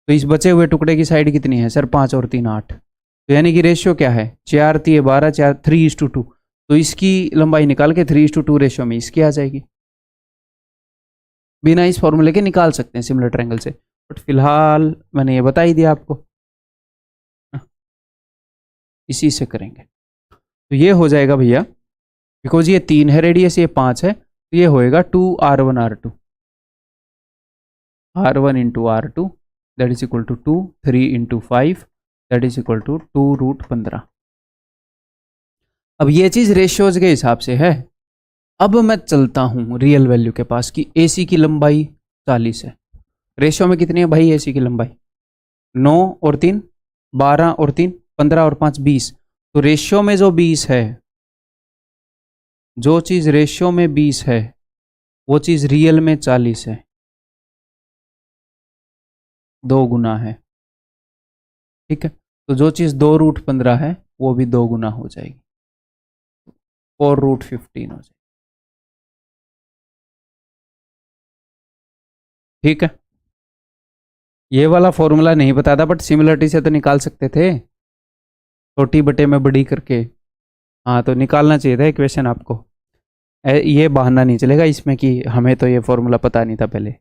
तो इस बचे हुए टुकड़े की साइड कितनी है सर? 5 और 3 8, तो यानी कि रेशियो क्या है? 4 3 12, 4 3:2, तो इसकी लंबाई निकाल के 3:2 रेशियो में इसकी आ जाएगी। बिना इस फॉर्मूले के निकाल सकते हैं सिमिलर ट्रायंगल से, बट फिलहाल मैंने ये बता ही दिया आपको। इसी से करेंगे। तो ये हो जाएगा भैया, बिकॉज ये 3 है रेडियस, ये 5 है, तो ये होएगा 2r1r2, r1 into r2 that is equal to 2, 3 into 5 that is equal to 2√15। अब ये चीज रेशियोज के हिसाब से है। अब मैं चलता हूं रियल वैल्यू के पास कि एसी की लंबाई 40 है। रेशियो में कितनी है भाई एसी की लंबाई? 9 और 3 12 और 3 15 और 5 20। तो रेशियो में जो 20 है, जो चीज रेशियो में 20 है वो चीज रियल में 40 है, 2 गुना है। ठीक है, तो जो चीज 2√15 है वो भी 2 गुना हो जाएगी, 4√15 हो जाएगी। ठीक है, ये वाला फॉर्मूला नहीं बताता, बट सिमिलरिटी से तो निकाल सकते थे, छोटी बटे में बड़ी करके। हाँ, तो निकालना चाहिए था इक्वेशन आपको। ये बहाना नहीं चलेगा इसमें कि हमें तो ये फॉर्मूला पता नहीं था पहले।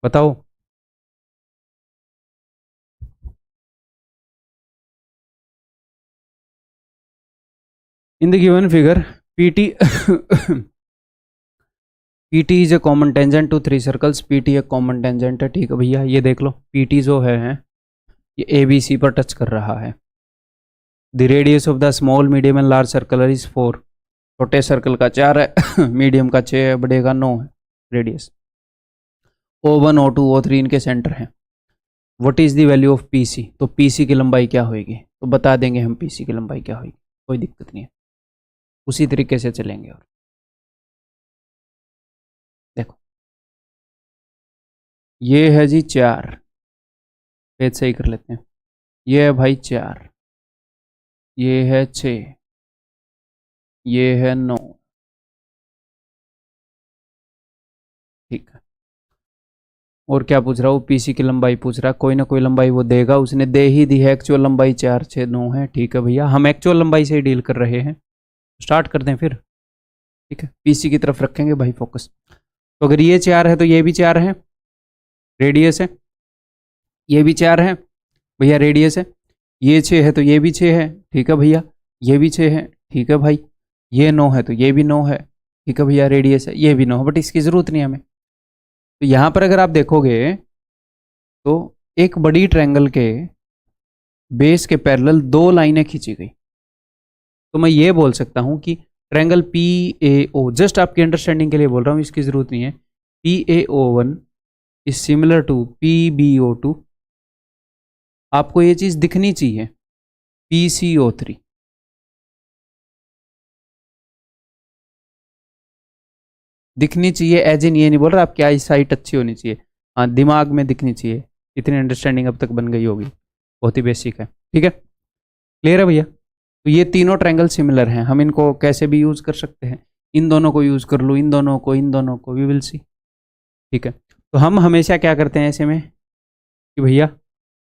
बताओ। In the given figure PT PT is a common tangent to 3 circles. PT एक कॉमन टेंजेंट है। ठीक है भैया, ये देख लो PT जो है ये ABC पर टच कर रहा है। The radius of the small medium and large circle is 4। छोटे सर्कल का 4 है, मीडियम का 6 है, बड़े का 9 है रेडियस। O1 O2 O3 इनके सेंटर हैं। What is the value of PC? तो PC की लंबाई क्या होगी? तो बता देंगे हम PC की लंबाई क्या होगी, कोई दिक्कत नहीं है, उसी तरीके से चलेंगे। और देखो ये है जी 4, पेज सही कर लेते हैं। ये है भाई 4, ये है 6, ये है 9। ठीक है, और क्या पूछ रहा हूँ? PC की लंबाई पूछ रहा है, कोई ना कोई लंबाई वो देगा, उसने दे ही दी है। एक्चुअल लंबाई 4 6 9 है। ठीक है भैया, हम एक्चुअल लंबाई से ही डील कर रहे हैं, स्टार्ट करते हैं फिर। ठीक है, PC की तरफ रखेंगे भाई फोकस। तो अगर ये 4 है तो ये भी 4 है, रेडियस है। ये भी 4 है भैया, रेडियस है। ये 6 है तो ये भी 6 है। ठीक है भैया, ये भी 6 है। ठीक है भाई, ये 9 है तो ये भी 9 है। ठीक है भैया, रेडियस है, ये भी 9 है, बट इसकी ज़रूरत नहीं हमें। तो यहाँ पर अगर आप देखोगे तो एक बड़ी ट्रायंगल के बेस के पैरेलल 2 लाइनें खींची गई। तो मैं ये बोल सकता हूँ कि ट्रायंगल PAO, जस्ट आपकी अंडरस्टैंडिंग के लिए बोल रहा हूँ, इसकी ज़रूरत नहीं है। PAO1 is similar to PBO2। आपको ये चीज़ दिखनी चाहिए, PCO3। दिखनी चाहिए एज इन ये नहीं बोल रहा, आपकी आई साइट अच्छी होनी चाहिए, हाँ दिमाग में दिखनी चाहिए। इतनी अंडरस्टैंडिंग अब तक बन गई होगी, बहुत ही बेसिक है। ठीक है, क्लियर है भैया? तो ये तीनों ट्रायंगल सिमिलर हैं, हम इनको कैसे भी यूज़ कर सकते हैं। इन दोनों को यूज़ कर लो, इन दोनों को, इन दोनों को, वी विल सी। ठीक है, तो हम हमेशा क्या करते हैं ऐसे में कि भैया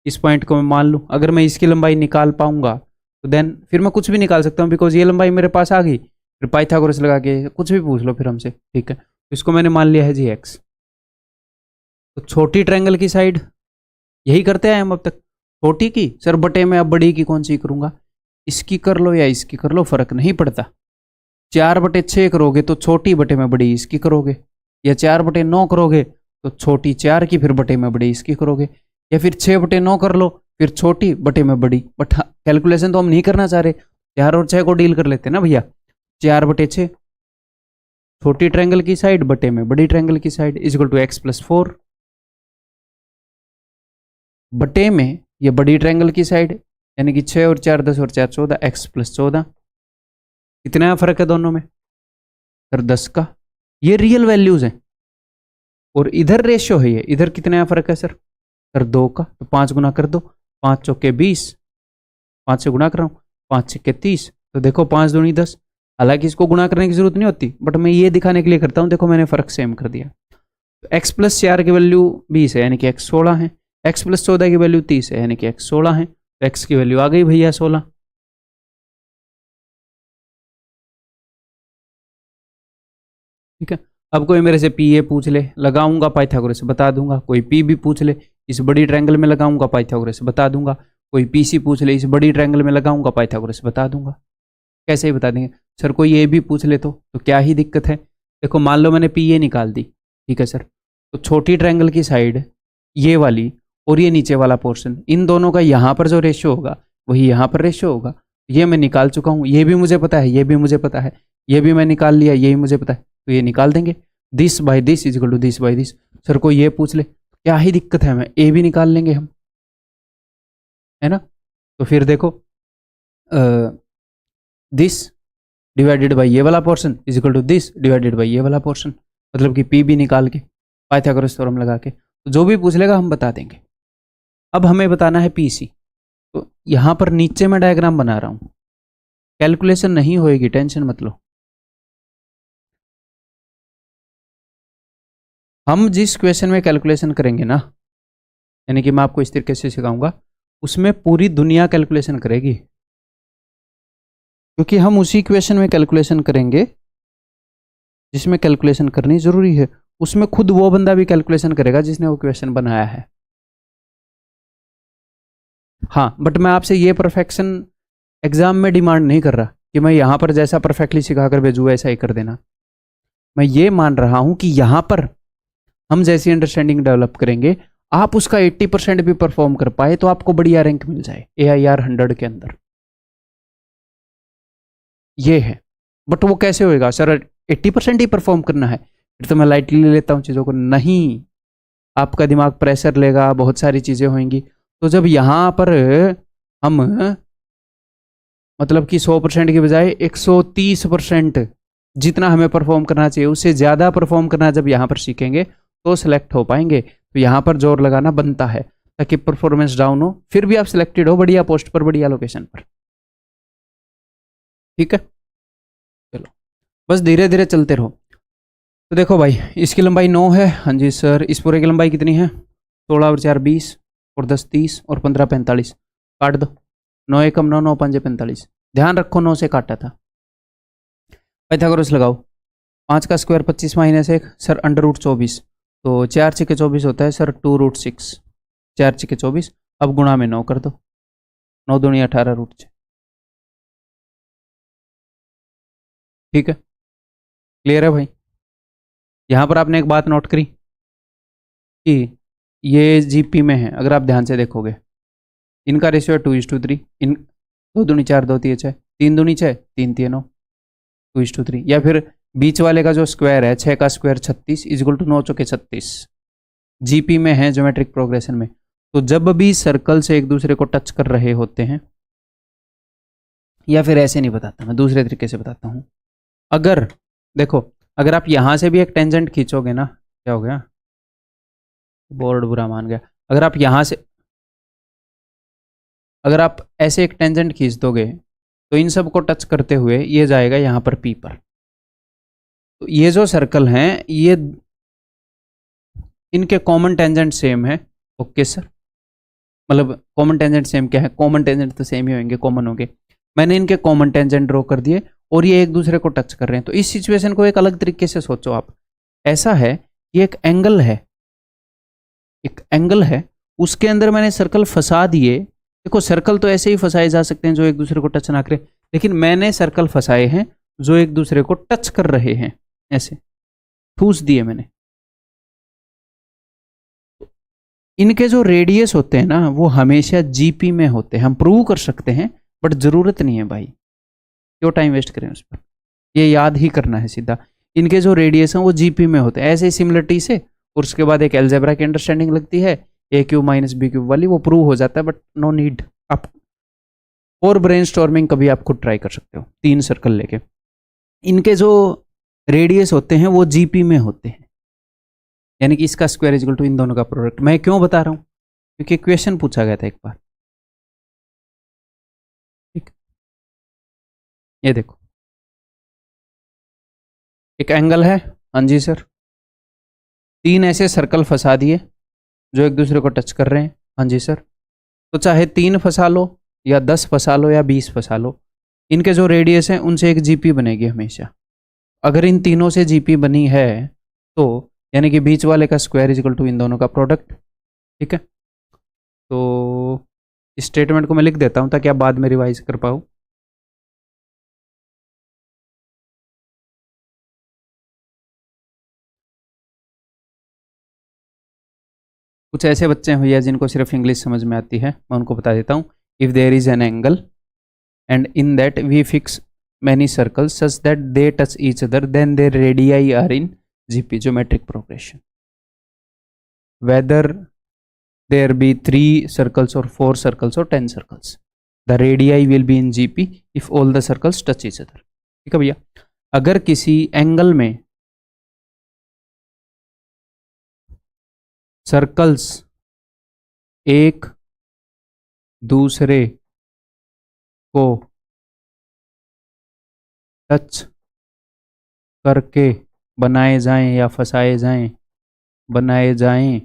इस पॉइंट को मैं मान लूँ, अगर मैं इसकी लंबाई निकाल पाऊंगा तो देन फिर मैं कुछ भी निकाल सकता हूँ, बिकॉज ये लंबाई मेरे पास आ गई। फिर पाइथागोरस लगा के कुछ भी पूछ लो फिर हमसे। ठीक है, तो इसको मैंने मान लिया है जी x। तो छोटी ट्रायंगल की साइड यही करते हैं हम अब तक, छोटी की सर बटे में, अब बड़ी की कौन सी करूंगा? इसकी कर लो या इसकी कर लो, फर्क नहीं पड़ता। 4/6 करोगे तो छोटी बटे में बड़ी इसकी करोगे, या 4/9 करोगे तो छोटी 4 की फिर बटे में बड़ी इसकी करोगे, या फिर 6/9 कर लो फिर छोटी बटे में बड़ी। बट कैलकुलेशन तो हम नहीं करना चाह रहे, 4 और 6 को डील कर लेते हैं ना भैया। 4/6 छोटी ट्रायंगल की साइड बटे में बड़ी ट्रायंगल की side is equal to x+4 बटे में ये बड़ी ट्रायंगल की साइड, यानी कि 6 और 4 10 और 4 14, x+14। कितना फर्क है दोनों में सर? 10 का। ये रियल वैल्यूज हैं और इधर रेशियो है, ये इधर कितना फर्क है सर? सर 2 का। तो 5 गुना कर दो, 5 चौके 20, 5 से गुना कर रहा हूँ, 5 छक्के 30, तो देखो 5 दूनी 10। हालांकि इसको गुणा करने की जरूरत नहीं होती, बट मैं ये दिखाने के लिए करता हूँ, देखो मैंने फर्क सेम कर दिया। तो x+4 की वैल्यू 20 है यानी कि x 16 है, x+14 की वैल्यू 30 है यानी कि x 16 है, तो x की वैल्यू आ गई भैया 16। ठीक है, अब कोई मेरे से पी ए पूछ ले, लगाऊंगा पाइथागोरस से बता दूंगा। कोई पी बी पूछ ले, इस बड़ी ट्रायंगल में लगाऊंगा पाइथागोरस से बता दूंगा। कोई पी सी पूछ ले, इस बड़ी ट्रायंगल में लगाऊंगा पाइथागोरस से बता दूंगा। कैसे ही बता देंगे सर। कोई ए भी पूछ ले तो क्या ही दिक्कत है। देखो मान लो मैंने पी ए निकाल दी, ठीक है सर, तो छोटी ट्रायंगल की साइड ये वाली और ये नीचे वाला पोर्शन, इन दोनों का यहाँ पर जो रेशियो होगा वही यहाँ पर रेशियो होगा। ये मैं निकाल चुका हूँ, ये भी मुझे पता है, ये भी मुझे पता है, ये भी मैं निकाल लिया, ये भी मुझे पता है, तो ये निकाल देंगे। This by this is equal to this by this. Sir कोई ये पूछ ले क्या ही दिक्कत है, हमें ए भी निकाल लेंगे हम, है ना। तो फिर देखो दिस डिवाइडेड बाई ये वाला portion is equal to this divided by ये वाला पोर्शन, मतलब कि पी भी निकाल के पाइथागोरस थ्योरम लगा के, तो जो भी पूछ लेगा हम बता देंगे। अब हमें बताना है पी सी। तो यहाँ पर नीचे मैं डायग्राम बना रहा हूँ, कैलकुलेशन नहीं होएगी, टेंशन मत लो। हम जिस क्वेश्चन में कैलकुलेशन करेंगे ना, यानी कि मैं आपको इस तरीके से सिखाऊंगा, उसमें पूरी दुनिया कैलकुलेशन करेगी, क्योंकि हम उसी क्वेश्चन में कैलकुलेशन करेंगे जिसमें कैलकुलेशन करनी जरूरी है। उसमें खुद वो बंदा भी कैलकुलेशन करेगा जिसने वो क्वेश्चन बनाया है। हाँ, बट मैं आपसे ये परफेक्शन एग्जाम में डिमांड नहीं कर रहा कि मैं यहाँ पर जैसा परफेक्टली सिखा कर भेजूँ ऐसा ही कर देना। मैं ये मान रहा हूँ कि यहाँ पर हम जैसी अंडरस्टैंडिंग डेवलप करेंगे, आप उसका 80% भी परफॉर्म कर पाए तो आपको बढ़िया रैंक मिल जाए AIR 100 के अंदर। ये है, बट वो कैसे होएगा सर, 80% ही परफॉर्म करना है, फिर तो मैं लाइटली ले लेता हूँ चीज़ों को। नहीं, आपका दिमाग प्रेशर लेगा, बहुत सारी चीज़ें होंगी। तो जब यहाँ पर हम मतलब कि 100% की बजाय 130% जितना हमें परफॉर्म करना चाहिए उससे ज़्यादा परफॉर्म करना जब यहाँ पर सीखेंगे तो सिलेक्ट हो पाएंगे। तो यहाँ पर जोर लगाना बनता है ताकि परफॉर्मेंस डाउन हो, फिर भी आप सिलेक्टेड हो बढ़िया पोस्ट पर, बढ़िया लोकेशन पर। ठीक है, चलो बस धीरे धीरे चलते रहो। तो देखो भाई, इसकी लंबाई 9 है। हाँ जी सर, इस पूरे की लंबाई कितनी है? 16 और 4 20 और 10 30 और 15 45। काट दो, 9 एकम 9, 9 5 45। ध्यान रखो 9 से काटा था। पाइथागोरस लगाओ, 5 का स्क्वायर 25 माइनस 1 सर अंडर रूट 24, तो 4 6 24 होता है सर 2 रूट 6, 4 6 24। अब गुणा में 9 कर दो, 9 दूनी 18 रूट 6। ठीक है, क्लियर है भाई। यहाँ पर आपने एक बात नोट करी कि ये जीपी में है, अगर आप ध्यान से देखोगे इनका रेशियो है 2:3। इन 2 दूनी 4 2 3 6, 3 दूनी 6 3 3 9, 2:3। या फिर बीच वाले का जो स्क्वायर है 6 का स्क्वायर 36 इक्वल टू 9 चौके 36। जीपी में है, ज्योमेट्रिक प्रोग्रेशन में। तो जब भी सर्कल से एक दूसरे को टच कर रहे होते हैं, या फिर ऐसे नहीं बताता मैं, दूसरे तरीके से बताता हूँ। अगर देखो, अगर आप यहाँ से भी एक टेंजेंट खींचोगे ना, क्या हो गया, बोर्ड बुरा मान गया। अगर आप यहाँ से, अगर आप ऐसे एक टेंजेंट खींच दोगे तो इन सब को टच करते हुए ये जाएगा यहाँ पर पी पर। तो ये जो सर्कल हैं ये इनके कॉमन टेंजेंट सेम है। ओके सर, मतलब कॉमन टेंजेंट सेम क्या है, कॉमन टेंजेंट तो सेम ही होंगे, कॉमन होंगे। मैंने इनके कॉमन टेंजेंट ड्रॉ कर दिए और ये एक दूसरे को टच कर रहे हैं। तो इस सिचुएशन को एक अलग तरीके से सोचो आप। ऐसा है, ये एक एंगल है, एक एंगल है, उसके अंदर मैंने सर्कल फंसा दिए। देखो सर्कल तो ऐसे ही फंसाए जा सकते हैं जो एक दूसरे को टच ना करें, लेकिन मैंने सर्कल फंसाए हैं जो एक दूसरे को टच कर रहे हैं, ऐसे ठूस दिए मैंने। इनके जो रेडियस होते हैं ना वो हमेशा जीपी में होते हैं। हम प्रूव कर सकते हैं बट जरूरत नहीं है भाई, क्यों टाइम वेस्ट करें उस पर, ये याद ही करना है सीधा। इनके जो रेडियस हैं वो जीपी में होते हैं, ऐसे सिमिलरिटी से। और उसके बाद एक एल्जेब्रा की अंडरस्टैंडिंग लगती है, a³ माइनस b³ वाली, वो प्रूव हो जाता है। बट नो नीड, आप और ब्रेनस्टॉर्मिंग कभी आप खुद ट्राई कर सकते हो 3 सर्कल लेके। इनके जो रेडियस होते हैं वो जीपी में होते हैं, यानी कि इसका स्क्वायर इक्वल टू इन दोनों का प्रोडक्ट। मैं क्यों बता रहा हूँ, क्योंकि क्वेश्चन पूछा गया था एक बार। ठीक, ये देखो एक एंगल है, हाँ जी सर, 3 ऐसे सर्कल फंसा दिए जो एक दूसरे को टच कर रहे हैं, हाँ जी सर। तो चाहे 3 फंसा लो या 10 फंसा लो या 20 फंसा लो, इनके जो रेडियस हैं उनसे एक जीपी बनेगी हमेशा। अगर इन तीनों से जीपी बनी है तो यानी कि बीच वाले का स्क्वायर इज इक्वल टू इन दोनों का प्रोडक्ट। ठीक है, तो इस स्टेटमेंट को मैं लिख देता हूं ताकि आप बाद में रिवाइज कर पाओ। कुछ ऐसे बच्चे हैं भैया जिनको सिर्फ इंग्लिश समझ में आती है, मैं उनको बता देता हूँ। If there is an angle and in that we fix many circles such that they touch each other, then their radii are in GP, geometric progression. Whether there be 3 circles or 4 circles or 10 circles, the radii will be in GP if all the circles touch each other. ठीक है भैया, अगर किसी angle में circles एक दूसरे को touch करके बनाए जाएं या फंसाए जाएं, बनाए जाएं,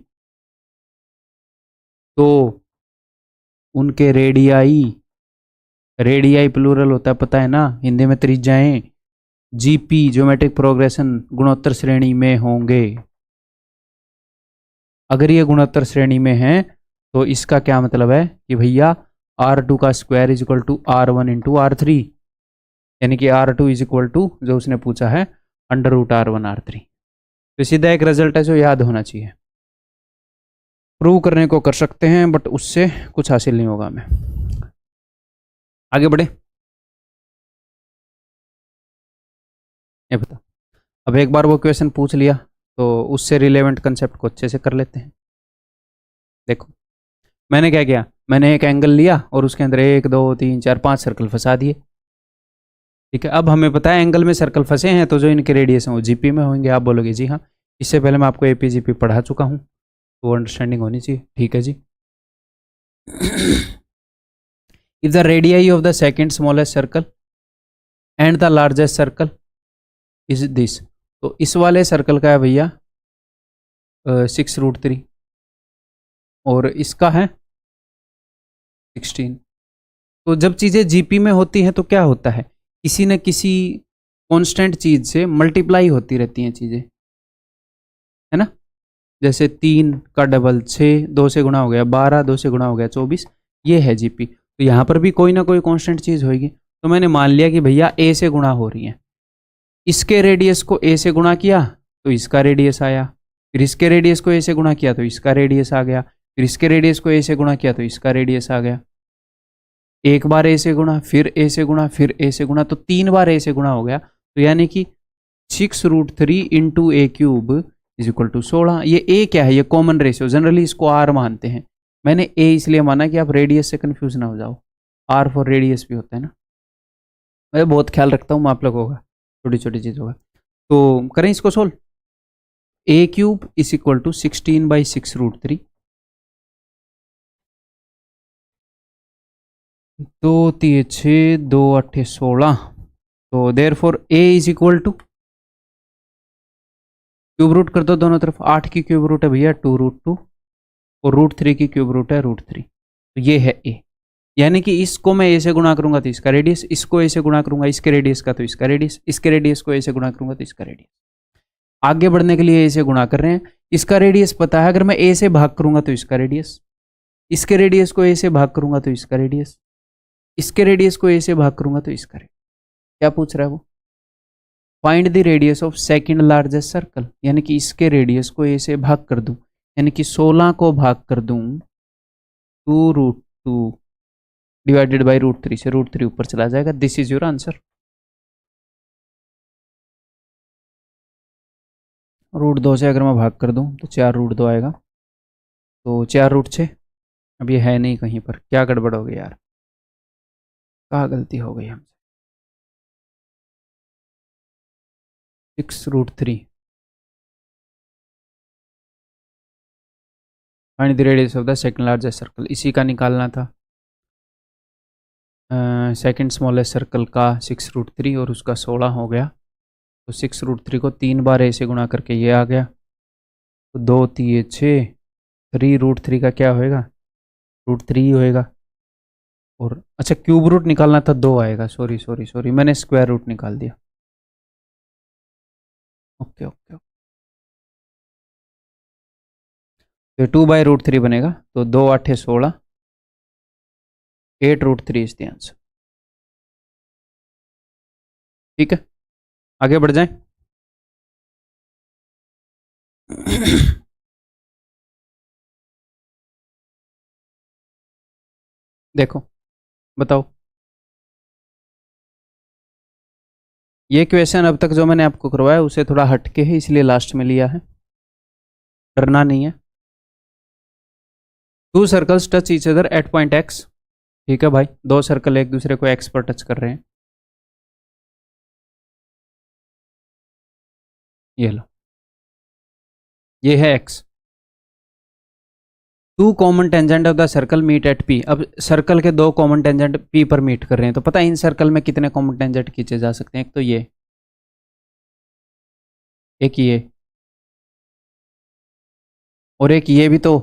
तो उनके रेडियाई, रेडियाई प्लूरल होता है पता है ना हिंदी में, त्रिज्याएं जीपी ज्योमेट्रिक प्रोग्रेशन गुणोत्तर श्रेणी में होंगे। अगर ये गुणोत्तर श्रेणी में है तो इसका क्या मतलब है कि भैया R2 का square is equal to R1 into R3, यानी कि R2 इज इक्वल टू जो उसने पूछा है अंडर रूट R1 R3। तो सीधा एक रिजल्ट है जो याद होना चाहिए। प्रूव करने को कर सकते हैं बट उससे कुछ हासिल नहीं होगा हमें। आगे बढ़े, ये बता। अब एक बार वो क्वेश्चन पूछ लिया तो उससे रिलेवेंट कंसेप्ट को अच्छे से कर लेते हैं। देखो मैंने क्या किया, मैंने एक एंगल लिया और उसके अंदर 1 2 3 4 5 सर्कल फंसा दिए। ठीक है, अब हमें पता है एंगल में सर्कल फंसे हैं तो जो इनके रेडियस हैं वो जीपी में होंगे। आप बोलोगे जी हाँ, इससे पहले मैं आपको एपी जीपी पढ़ा चुका हूँ तो अंडरस्टैंडिंग होनी चाहिए। ठीक है जी। If the radii of the second smallest circle and the largest circle is this, तो इस वाले सर्कल का है भैया 6√3 और इसका है 16। तो जब चीज़ें जीपी में होती हैं तो क्या होता है, किसी न किसी कांस्टेंट चीज़ से मल्टीप्लाई होती रहती हैं चीज़ें, है ना। जैसे 3 का डबल 6, 2 से गुणा हो गया 12, 2 से गुणा हो गया 24, ये है जीपी। तो यहाँ पर भी कोई ना कोई कांस्टेंट चीज़ होगी। तो मैंने मान लिया कि भैया ए से गुणा हो रही है, इसके रेडियस को ए से गुणा किया तो इसका रेडियस आया, फिर इसके रेडियस को ए से गुणा किया तो इसका रेडियस आ गया, फिर इसके रेडियस को ए से गुणा किया तो इसका रेडियस आ गया। एक बार ए से गुणा, फिर ए से गुणा, फिर ए से गुणा, तो 3 बार ए से गुणा हो गया। तो यानी कि 6√3 into A cube is equal to 16। ये ए क्या है, ये कॉमन रेशियो, जनरली इसको आर मानते हैं। मैंने ए इसलिए माना कि आप रेडियस से कंफ्यूज ना हो जाओ, आर फॉर रेडियस भी होता है ना। मैं बहुत ख्याल रखता हूँ आप लोगों का छोटी छोटी चीज़ों का। तो करें इसको solve. A cube is equal to 16/6√3, 2 3 6 2 8 16। तो therefore a is equal to, cube root कर दो दोनों तरफ, 8 की क्यूब रूट है भैया 2√2 और √3 की क्यूब रूट है √3। तो ये है ए, यानी कि इसको मैं ए से गुणा करूंगा तो इसका रेडियस, इसको ए से गुणा करूंगा इसके रेडियस का तो इसका रेडियस, इसके रेडियस को ए से गुणा करूंगा तो इसका रेडियस। आगे बढ़ने के लिए ए से गुणा कर रहे हैं, इसका रेडियस पता है, अगर मैं ए से भाग करूंगा तो इसका रेडियस, इसके रेडियस को ए से भाग करूंगा तो इसका रेडियस, इसके रेडियस को ए से भाग करूंगा तो इसका रेडियस। क्या पूछ रहा है वो, find the radius of second largest circle, यानी कि इसके रेडियस को ए से भाग कर दूं, यानी कि 16 को भाग कर दूं 2√2 डिवाइडेड बाई √3 से, √3 ऊपर चला जाएगा। This is your answer. √2 से अगर मैं भाग कर दूं तो 4√2 आएगा, तो 4√6। अब ये है नहीं कहीं पर, क्या गड़बड़ हो गई यार, कहाँ गलती हो गई हमसे। 6√3 find the radius of the second largest circle, इसी का निकालना था। सेकंड स्मॉलेस्ट सर्कल का 6√3 और उसका 16 हो गया। तो 6√3 को 3 बार ए से गुणा करके ये आ गया, तो 2 3 6, 3√3 का क्या होएगा, √3 होएगा। और अच्छा क्यूब रूट निकालना था, 2 आएगा, सॉरी सॉरी सॉरी, मैंने स्क्वायर रूट निकाल दिया। Okay okay. तो 2/√3 बनेगा, तो 2 8 16, 8√3 इज द आंसर। ठीक है, आगे बढ़ जाएं। देखो बताओ, ये क्वेश्चन अब तक जो मैंने आपको करवाया उसे थोड़ा हटके है, इसलिए लास्ट में लिया है, डरना नहीं है। 2 circles touch each other at point x. ठीक है भाई, 2 सर्कल एक दूसरे को एक्स पर टच कर रहे हैं। ये लो, ये है X. 2 common tangent of the circle meet at P. अब सर्कल के 2 कॉमन टेंजेंट पी पर मीट कर रहे हैं, तो पता है इन सर्कल में कितने कॉमन टेंजेंट खींचे जा सकते हैं? एक तो ये, एक ये, और एक ये भी। तो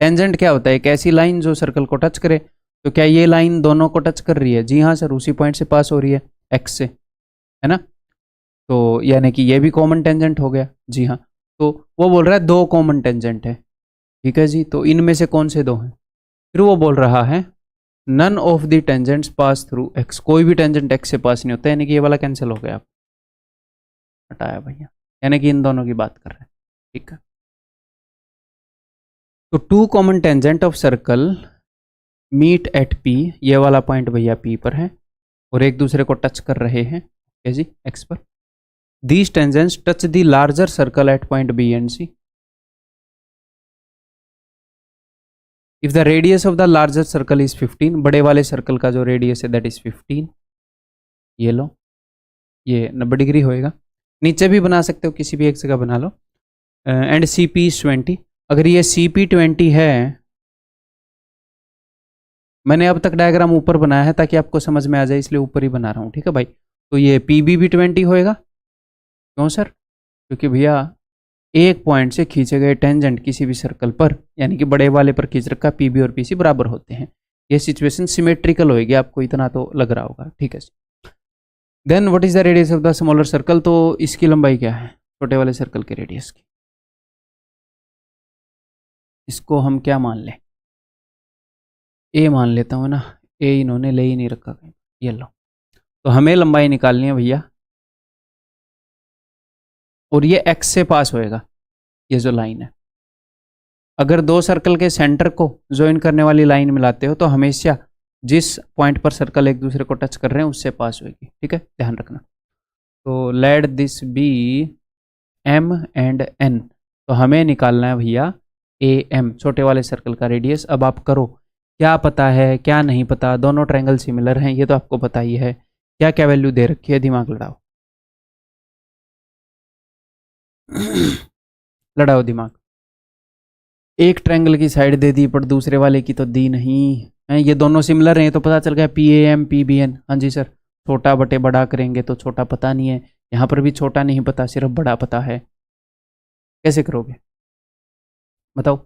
टेंजेंट क्या होता है? एक ऐसी लाइन जो सर्कल को टच करे। तो क्या ये लाइन दोनों को टच कर रही है? जी हाँ सर, उसी पॉइंट से पास हो रही है, एक्स से, है ना? तो यानी कि ये भी कॉमन टेंजेंट हो गया। जी हाँ, तो वो बोल रहा है 2 कॉमन टेंजेंट है। ठीक है जी, तो इनमें से कौन से 2 हैं? फिर वो बोल रहा है none of the tangents pass through X. कोई भी टेंजेंट एक्स से पास नहीं होता, यानी कि ये वाला कैंसिल हो गया, आप हटाया भैया, यानी कि इन दोनों की बात कर रहे हैं। ठीक है, तो 2 common tangent of circle meet at P, ये वाला पॉइंट भैया पी पर है, और एक दूसरे को टच कर रहे हैं, ओके जी, एक्स पर। These tangents touch the larger circle at point B and C. If the radius of the larger circle is 15, बड़े वाले सर्कल का जो रेडियस है दैट इज 15। ये लो, ये 90 डिग्री होएगा। नीचे भी बना सकते हो, किसी भी एक जगह बना लो। And C P is 20। अगर ये सी पी 20 है, मैंने अब तक डायग्राम ऊपर बनाया है ताकि आपको समझ में आ जाए, इसलिए ऊपर ही बना रहा हूँ। ठीक है भाई, तो ये पी बी भी 20 होएगा। क्यों सर? क्योंकि भैया एक पॉइंट से खींचे गए टेंजेंट किसी भी सर्कल पर, यानी कि बड़े वाले पर खींच रखा, पी बी और पी सी बराबर होते हैं। ये सिचुएशन सिमेट्रिकल होएगी, आपको इतना तो लग रहा होगा। ठीक है, then what is the radius of the smaller circle? तो इसकी लंबाई क्या है छोटे वाले सर्कल के रेडियस की? इसको हम क्या मान लें? ए मान लेता हूँ ना, ए इन्होंने ले ही नहीं रखा कहीं। ये लो, तो हमें लंबाई निकालनी है भैया, और ये एक्स से पास होएगा, ये जो लाइन है। अगर 2 सर्कल के सेंटर को ज्वाइन करने वाली लाइन मिलाते हो तो हमेशा जिस पॉइंट पर सर्कल एक दूसरे को टच कर रहे हैं उससे पास होगी। ठीक है, ध्यान रखना। तो let this be M and N. तो हमें निकालना है भैया ए एम, छोटे वाले सर्कल का रेडियस। अब आप करो, क्या पता है क्या नहीं पता, दोनों ट्रायंगल सिमिलर हैं ये तो आपको पता ही है। क्या क्या वैल्यू दे रखी है, दिमाग लड़ाओ। लड़ाओ दिमाग। एक ट्रायंगल की साइड दे दी पर दूसरे वाले की तो दी नहीं है। ये दोनों सिमिलर हैं तो पता चल गया P A M P B N. हाँ जी सर, छोटा बटे बड़ा करेंगे तो छोटा पता नहीं है, यहाँ पर भी छोटा नहीं पता, सिर्फ बड़ा पता है। कैसे करोगे बताओ?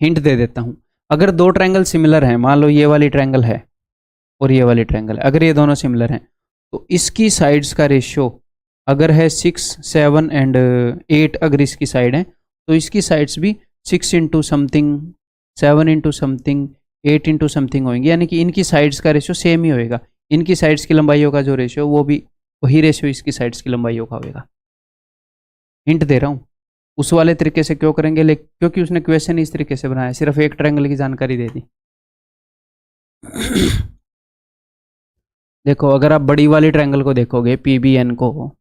हिंट दे देता हूँ। अगर 2 ट्रायंगल सिमिलर हैं, मान लो ये वाली ट्रायंगल है और ये वाली ट्रायंगल है, अगर ये दोनों सिमिलर हैं तो इसकी साइड्स का रेशियो अगर है 6 7 एंड 8, अगर इसकी साइड है तो इसकी साइड्स भी 6 into something, 7 into something, 8 into something होंगी, यानी कि इनकी साइड्स का रेशियो सेम ही होएगा। इनकी साइड्स की लंबाइयों का जो रेशियो वो भी वही रेशियो इसकी साइड्स की लंबाइयों का होएगा। हिंट दे रहा हूँ। उस वाले तरीके से क्यों करेंगे? लेकिन क्योंकि उसने क्वेश्चन इस तरीके से बनाया, सिर्फ एक ट्रायंगल की जानकारी दे दी। देखो, अगर आप बड़ी वाली ट्रायंगल को देखोगे पी बी एन को,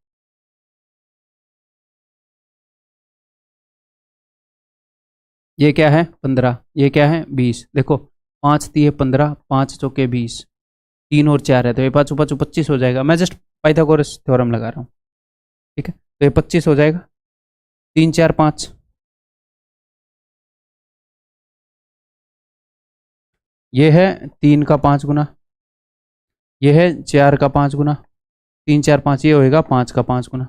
ये क्या है 15, ये क्या है 20। देखो 5 दिए 15, 5 चौके 20, 3 और 4 है तो ये 5 5 25 हो जाएगा। मैं जस्ट पाइथागोरस थ्योरम लगा रहा हूँ। ठीक है, तो ये 25 हो जाएगा, 3 4 5। ये है 3 का 5 गुना, ये है 4 का 5 गुना, 3 4 5, ये होएगा 5 का 5 गुना।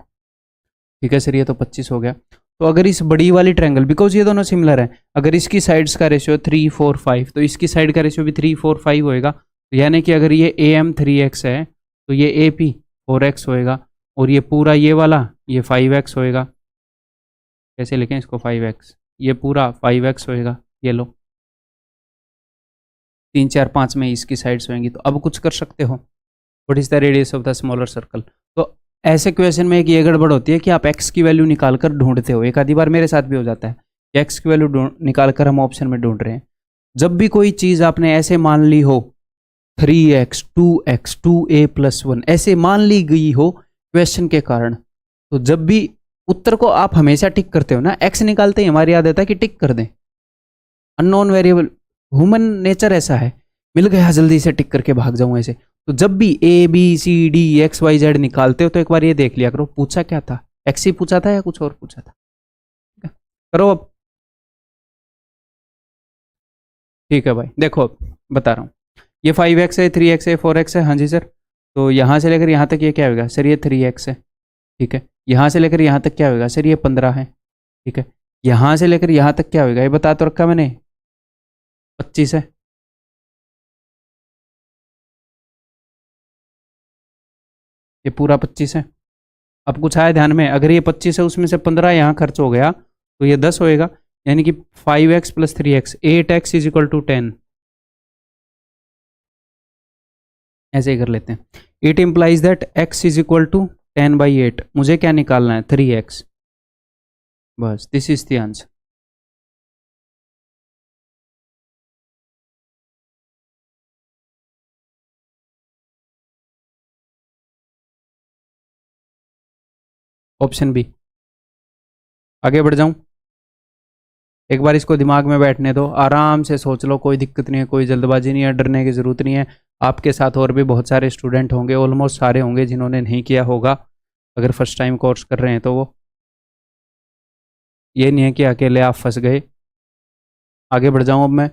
ठीक है सर, ये तो 25 हो गया। तो अगर इस बड़ी वाली ट्रायंगल, बिकॉज ये दोनों सिमिलर हैं, अगर इसकी साइड्स का रेशियो 3 4 5 तो इसकी साइड का रेशियो भी 3 4 5 होएगा। तो यानी कि अगर ये ए एम 3x है तो ये ए पी 4x होएगा, और ये पूरा ये वाला ये 5x होएगा। कैसे लिखें इसको 5x, ये पूरा 5x होएगा, ये लो 3 4 5 में इसकी साइड्स होंगी। तो अब कुछ कर सकते हो, what is the radius of the smaller circle. तो ऐसे क्वेश्चन में एक ये गड़बड़ होती है कि आप x की वैल्यू निकाल कर ढूंढते हो, एक आधी बार मेरे साथ भी हो जाता है कि x की वैल्यू निकाल कर हम ऑप्शन में ढूंढ रहे हैं। जब भी कोई चीज़ आपने ऐसे मान ली हो 3x 2x 2a+1 ऐसे मान ली गई हो क्वेश्चन के कारण, तो जब भी उत्तर को आप हमेशा टिक करते हो ना, x निकालते ही हमारी आदत है कि टिक कर दें। अननोन वेरिएबल, ह्यूमन नेचर ऐसा है, मिल गया जल्दी से टिक करके भाग जाऊं ऐसे। तो जब भी a b c d x y z निकालते हो तो एक बार ये देख लिया करो पूछा क्या था, x ही पूछा था या कुछ और पूछा था। करो अब, ठीक है भाई। देखो बता रहा हूँ, ये 5x है, 3x है, 4x है, हाँ जी सर। तो यहाँ से लेकर यहाँ तक ये क्या होगा सर, ये 3x है, ठीक है। यहाँ से लेकर यहाँ तक क्या होगा सर, ये 15 है, ठीक है। यहाँ से लेकर यहाँ तक क्या होगा, ये बता तो रखा मैंने, 25 है। ये पूरा 25 है। अब कुछ आया ध्यान में, अगर ये 25 है उसमें से 15 यहाँ खर्च हो गया तो ये 10 होएगा, यानी कि 5x + 3x 8x = 10। ऐसे ही कर लेते हैं। It implies that x = 10/8। मुझे क्या निकालना है, 3x। बस this is the answer. Option B. आगे बढ़ जाऊं, एक बार इसको दिमाग में बैठने दो, आराम से सोच लो, कोई दिक्कत नहीं है, कोई जल्दबाजी नहीं है, डरने की ज़रूरत नहीं है। आपके साथ और भी बहुत सारे स्टूडेंट होंगे, ऑलमोस्ट सारे होंगे जिन्होंने नहीं किया होगा, अगर फर्स्ट टाइम कोर्स कर रहे हैं तो वो, ये नहीं है कि अकेले आप फंस गए। आगे बढ़ जाऊं अब मैं,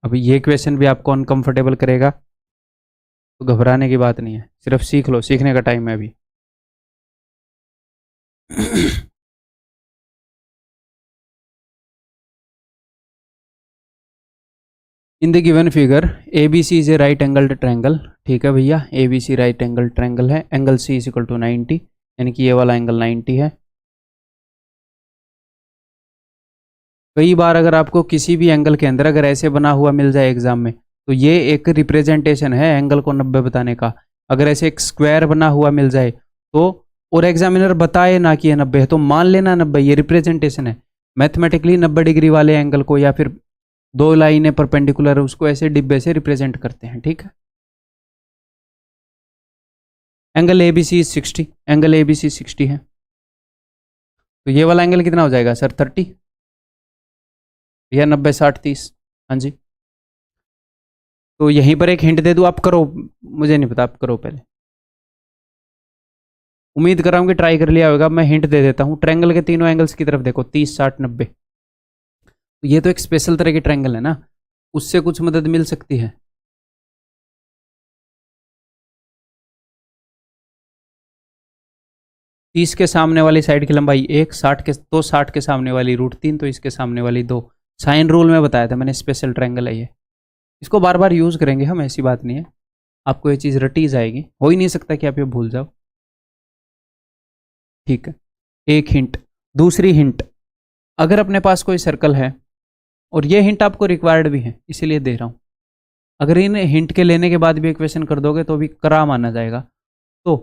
अभी ये क्वेश्चन भी आपको अनकंफर्टेबल करेगा, तो घबराने की बात नहीं है, सिर्फ सीख लो, सीखने का टाइम है अभी। In the given figure A B C is a right angled triangle, ठीक है भैया, A B C right angle triangle है, एंगल सी = 90, यानी कि ये वाला एंगल 90 है। कई बार अगर आपको किसी भी एंगल के अंदर अगर ऐसे बना हुआ मिल जाए एग्जाम में, तो ये एक रिप्रेजेंटेशन है एंगल को 90 बताने का। अगर ऐसे एक स्क्वायर बना हुआ मिल जाए तो, और एग्जामिनर बताए ना कि ये 90 है, तो मान लेना 90, ये रिप्रेजेंटेशन है। मैथमेटिकली 90 डिग्री वाले एंगल को, या फिर दो लाइनें परपेंडिकुलर उसको ऐसे डिब्बे से रिप्रेजेंट करते हैं, ठीक है। Angle A B C 60, angle A B C 60 है, तो ये वाला एंगल कितना हो जाएगा सर, 30 या 90 60 30, हाँ जी। तो यहीं पर एक हिंट दे दूँ, आप करो, मुझे नहीं पता, आप करो पहले। उम्मीद कर रहा हूँ कि ट्राई कर लिया होगा, मैं हिंट दे देता हूँ। ट्रायंगल के तीनों एंगल्स की तरफ देखो, 30 60 90। तो ये तो एक स्पेशल तरह की ट्रायंगल है ना, उससे कुछ मदद मिल सकती है। तीस के सामने वाली साइड की लंबाई 1, 60 के तो 60 के सामने वाली √3, तो इसके सामने वाली 2। साइन रूल में बताया था मैंने, स्पेशल ट्रायंगल है ये। इसको बार बार यूज़ करेंगे हम, ऐसी बात नहीं है, आपको ये चीज़ रटी जाएगी, हो ही नहीं सकता कि आप ये भूल जाओ, ठीक है। एक हिंट, दूसरी हिंट, अगर अपने पास कोई सर्कल है, और ये हिंट आपको रिक्वायर्ड भी है इसीलिए दे रहा हूँ, अगर इन हिंट के लेने के बाद भी इक्वेशन कर दोगे तो भी करा माना जाएगा। तो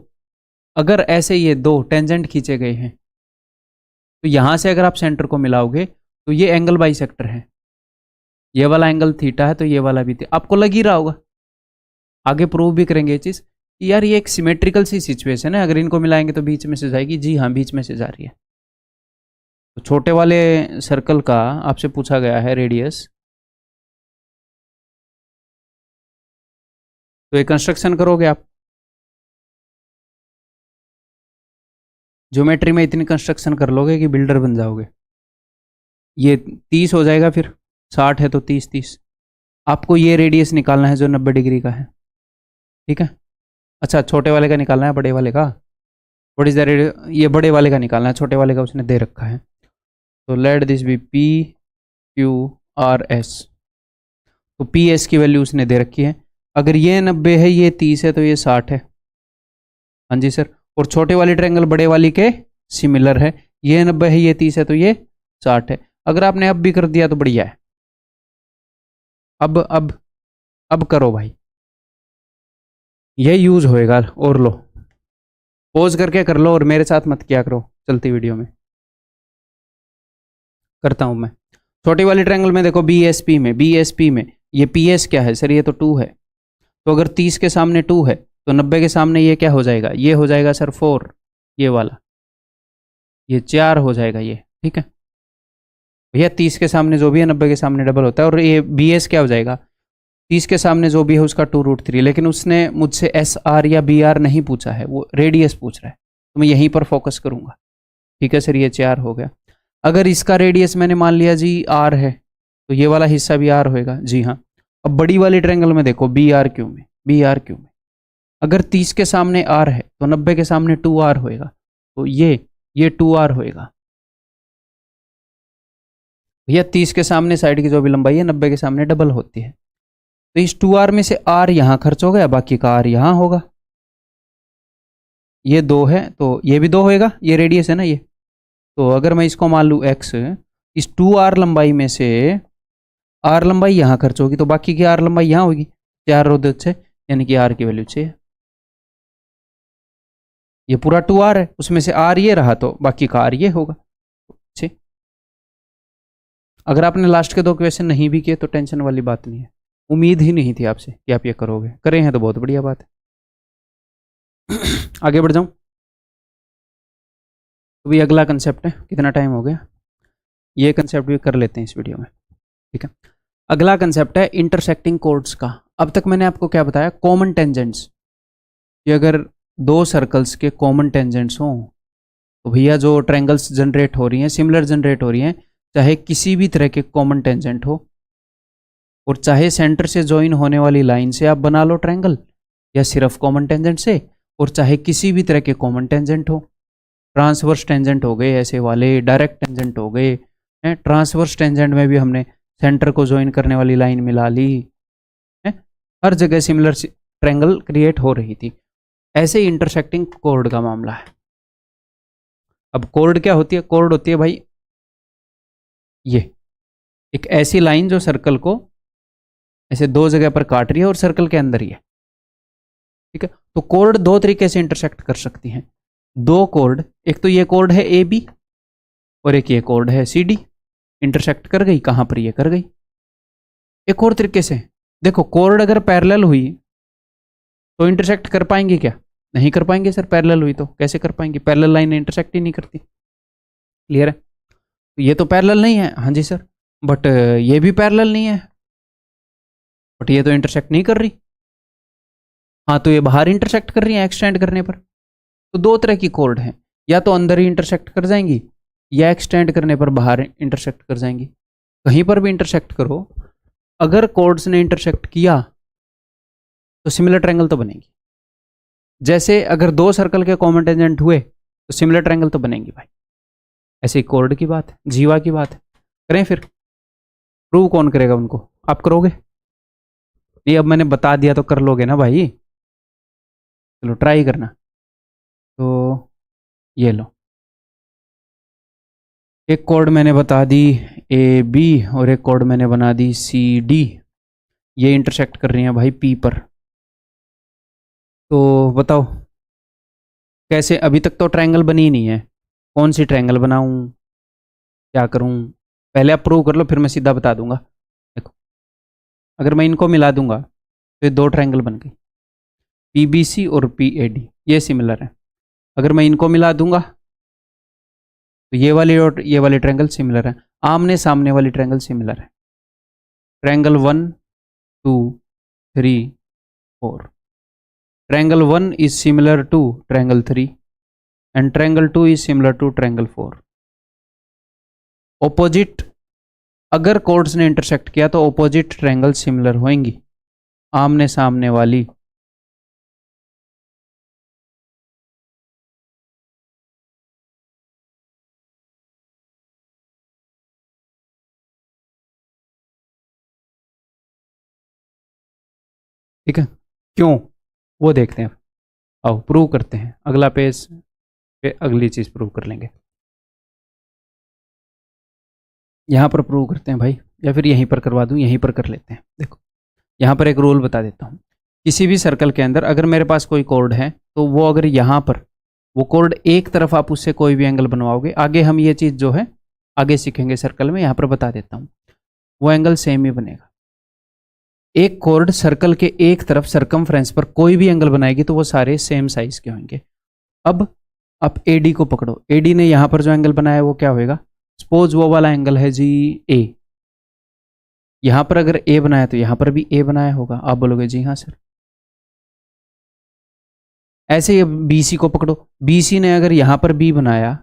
अगर ऐसे ये दो टेंजेंट खींचे गए हैं, तो यहाँ से अगर आप सेंटर को मिलाओगे तो ये एंगल बाइसेक्टर है, ये वाला एंगल थीटा है, तो ये वाला भी आपको लग ही रहा होगा। आगे प्रूव भी करेंगे ये चीज़ कि यार ये एक सिमेट्रिकल सी सिचुएशन है, अगर इनको मिलाएंगे तो बीच में से जाएगी, जी हाँ बीच में से जा रही है। तो छोटे वाले सर्कल का आपसे पूछा गया है रेडियस, तो ये कंस्ट्रक्शन करोगे आप, ज्योमेट्री में इतनी कंस्ट्रक्शन कर लोगे कि बिल्डर बन जाओगे। ये 30 हो जाएगा, फिर 60 है तो 30 30। आपको ये रेडियस निकालना है जो 90 डिग्री का है, ठीक है। अच्छा छोटे वाले का निकालना है, बड़े वाले का, व्हाट इज द रेडियस, ये बड़े वाले का निकालना है, छोटे वाले का उसने दे रखा है। तो let this be P Q R S, तो पी एस की वैल्यू उसने दे रखी है। अगर ये 90 है, ये 30 है, तो ये 60 है, हाँ जी सर। और छोटे वाले ट्रायंगल बड़े वाली के सिमिलर है, ये 90 है, ये 30 है, तो ये 60 है। अगर आपने अब भी कर दिया तो बढ़िया है। अब करो भाई, ये यूज होएगा। और लो, पॉज करके कर लो और मेरे साथ मत किया करो चलती वीडियो में। करता हूं मैं। छोटी वाली ट्रायंगल में देखो, बी एस पी में ये पी एस क्या है सर, ये तो 2 है। तो अगर 30 के सामने 2 है तो 90 के सामने ये क्या हो जाएगा, ये हो जाएगा सर 4, ये वाला, ये 4 हो जाएगा ये, ठीक है भैया। 30 के सामने जो भी है 90 के सामने डबल होता है। और ये बी एस क्या हो जाएगा, 30 के सामने जो भी है उसका 2√3। लेकिन उसने मुझसे एस आर या बी आर नहीं पूछा है, वो रेडियस पूछ रहा है, तो मैं यहीं पर फोकस करूंगा। ठीक है सर, ये 4 हो गया। अगर इसका रेडियस मैंने मान लिया जी आर है, तो ये वाला हिस्सा भी आर होएगा, जी हाँ। अब बड़ी वाली ट्रायंगल में देखो, बी आर क्यू में अगर 30 के सामने आर है तो 90 के सामने 2r होएगा, तो ये 2r होएगा भैया। 30 के सामने साइड की जो भी लंबाई है 90 के सामने डबल होती है। तो इस 2r में से r यहां खर्च हो गया, बाकी का r यहां होगा। ये 2 है तो ये भी 2 होएगा, ये रेडियस है ना ये। तो अगर मैं इसको मान लूँ x, इस 2r लंबाई में से r लंबाई यहाँ खर्च होगी, तो बाकी की r लंबाई यहाँ होगी। 4 और 2 6, यानी कि r की वैल्यू 6 है। ये पूरा 2r है, उसमें से r ये रहा तो बाकी का r ये होगा 6। अगर आपने लास्ट के 2 क्वेश्चन नहीं भी किए तो टेंशन वाली बात नहीं है। उम्मीद ही नहीं थी आपसे कि आप ये करोगे, करे हैं तो बहुत बढ़िया बात है। आगे बढ़ जाऊं। तो भी अगला कंसेप्ट है, कितना टाइम हो गया, ये कंसेप्ट भी कर लेते हैं इस वीडियो में, ठीक है। अगला कंसेप्ट है इंटरसेक्टिंग कोड्स का। अब तक मैंने आपको क्या बताया, कॉमन टेंजेंट्स, कि अगर 2 सर्कल्स के कॉमन टेंजेंट्स हों तो भैया जो ट्रायंगल्स जनरेट हो रही हैं, सिमिलर जनरेट हो रही हैं, चाहे किसी भी तरह के कॉमन टेंजेंट हो, और चाहे सेंटर से ज्वाइन होने वाली लाइन से आप बना लो ट्रायंगल, या सिर्फ कॉमन टेंजेंट से, और चाहे किसी भी तरह के कॉमन टेंजेंट हो। ट्रांसवर्स टेंजेंट हो गए ऐसे वाले, डायरेक्ट टेंजेंट हो गए हैं। ट्रांसवर्स टेंजेंट में भी हमने सेंटर को ज्वाइन करने वाली लाइन मिला ली है। हर जगह सिमिलर ट्रायंगल क्रिएट हो रही थी। ऐसे ही इंटरसेक्टिंग कोड का मामला है। अब कोड क्या होती है, कोड होती है भाई ये एक ऐसी लाइन जो सर्कल को ऐसे 2 जगह पर काट रही है और सर्कल के अंदर ही है, ठीक है। तो कोड 2 तरीके से इंटरसेक्ट कर सकती हैं। 2 कोड, एक तो ये कोड है ए बी और एक ये कोड है सी डी। इंटरसेक्ट कर गई, कहां पर ये कर गई। एक और तरीके से देखो, कोड अगर पैरेलल हुई तो इंटरसेक्ट कर पाएंगे क्या, नहीं कर पाएंगे सर। पैरेलल हुई तो कैसे कर पाएंगे, पैरेलल लाइन इंटरसेक्ट ही नहीं करती। क्लियर है। ये तो पैरेलल नहीं है, हाँ जी सर, बट ये भी पैरेलल नहीं है, बट ये तो इंटरसेक्ट नहीं कर रही। हाँ, तो ये बाहर इंटरसेक्ट कर रही है एक्सटेंड करने पर। तो 2 तरह की कोड हैं, या तो अंदर ही इंटरसेक्ट कर जाएंगी, या एक्सटेंड करने पर बाहर इंटरसेक्ट कर जाएंगी। कहीं पर भी इंटरसेक्ट करो, अगर कोड्स ने इंटरसेक्ट किया तो सिमिलर ट्रायंगल तो बनेगी। जैसे अगर 2 सर्कल के कॉमन टेंजेंट हुए तो सिमिलर ट्रायंगल तो बनेंगी भाई। ऐसे ही कोड की बात है, जीवा की बात है। करें फिर, प्रूव कौन करेगा उनको, आप करोगे। ये अब मैंने बता दिया तो कर लोगे ना भाई, चलो ट्राई करना। तो ये लो, एक कोड मैंने बता दी ए बी और एक कोड मैंने बना दी सी डी। ये इंटरसेक्ट कर रही हैं भाई पी पर। तो बताओ कैसे, अभी तक तो ट्रायंगल बनी ही नहीं है, कौन सी ट्रायंगल बनाऊं, क्या करूं। पहले आप प्रूव कर लो, फिर मैं सीधा बता दूंगा। देखो, अगर मैं इनको मिला दूंगा तो ये 2 ट्रायंगल बन गई, पी बी सी और पी ए डी, ये सिमिलर है। अगर मैं इनको मिला दूंगा तो ये वाली और ये वाली ट्रायंगल सिमिलर है, आमने सामने वाली ट्रायंगल सिमिलर है। Triangle 1 2 3 4, triangle 1 is similar to triangle 3 and triangle 2 is similar to triangle 4। Opposite, अगर कोड्स ने इंटरसेक्ट किया तो ऑपोजिट ट्रायंगल सिमिलर होंगी, आमने सामने वाली। ठीक है, क्यों, वो देखते हैं। आओ प्रूव करते हैं, अगला पेज फिर अगली चीज़ प्रूव कर लेंगे। यहाँ पर प्रूव करते हैं भाई, या फिर यहीं पर करवा दूँ, यहीं पर कर लेते हैं। देखो यहाँ पर एक रूल बता देता हूँ। किसी भी सर्कल के अंदर अगर मेरे पास कोई कोड है तो वो अगर यहाँ पर वो कोड एक तरफ आप उससे कोई भी एंगल बनवाओगे, आगे हम ये चीज़ जो है आगे सीखेंगे सर्कल में, यहाँ पर बता देता हूँ, वो एंगल सेम ही बनेगा। एक कोड सर्कल के एक तरफ सरकमफ्रेंस पर कोई भी एंगल बनाएगी तो वो सारे सेम साइज के होंगे। अब आप एडी को पकड़ो, एडी ने यहाँ पर जो एंगल बनाया वो क्या होएगा, सपोज वो वाला एंगल है जी ए, यहां पर अगर ए बनाया तो यहां पर भी ए बनाया होगा। आप बोलोगे जी हाँ सर। ऐसे ही बीसी को पकड़ो, बीसी ने अगर यहां पर बी बनाया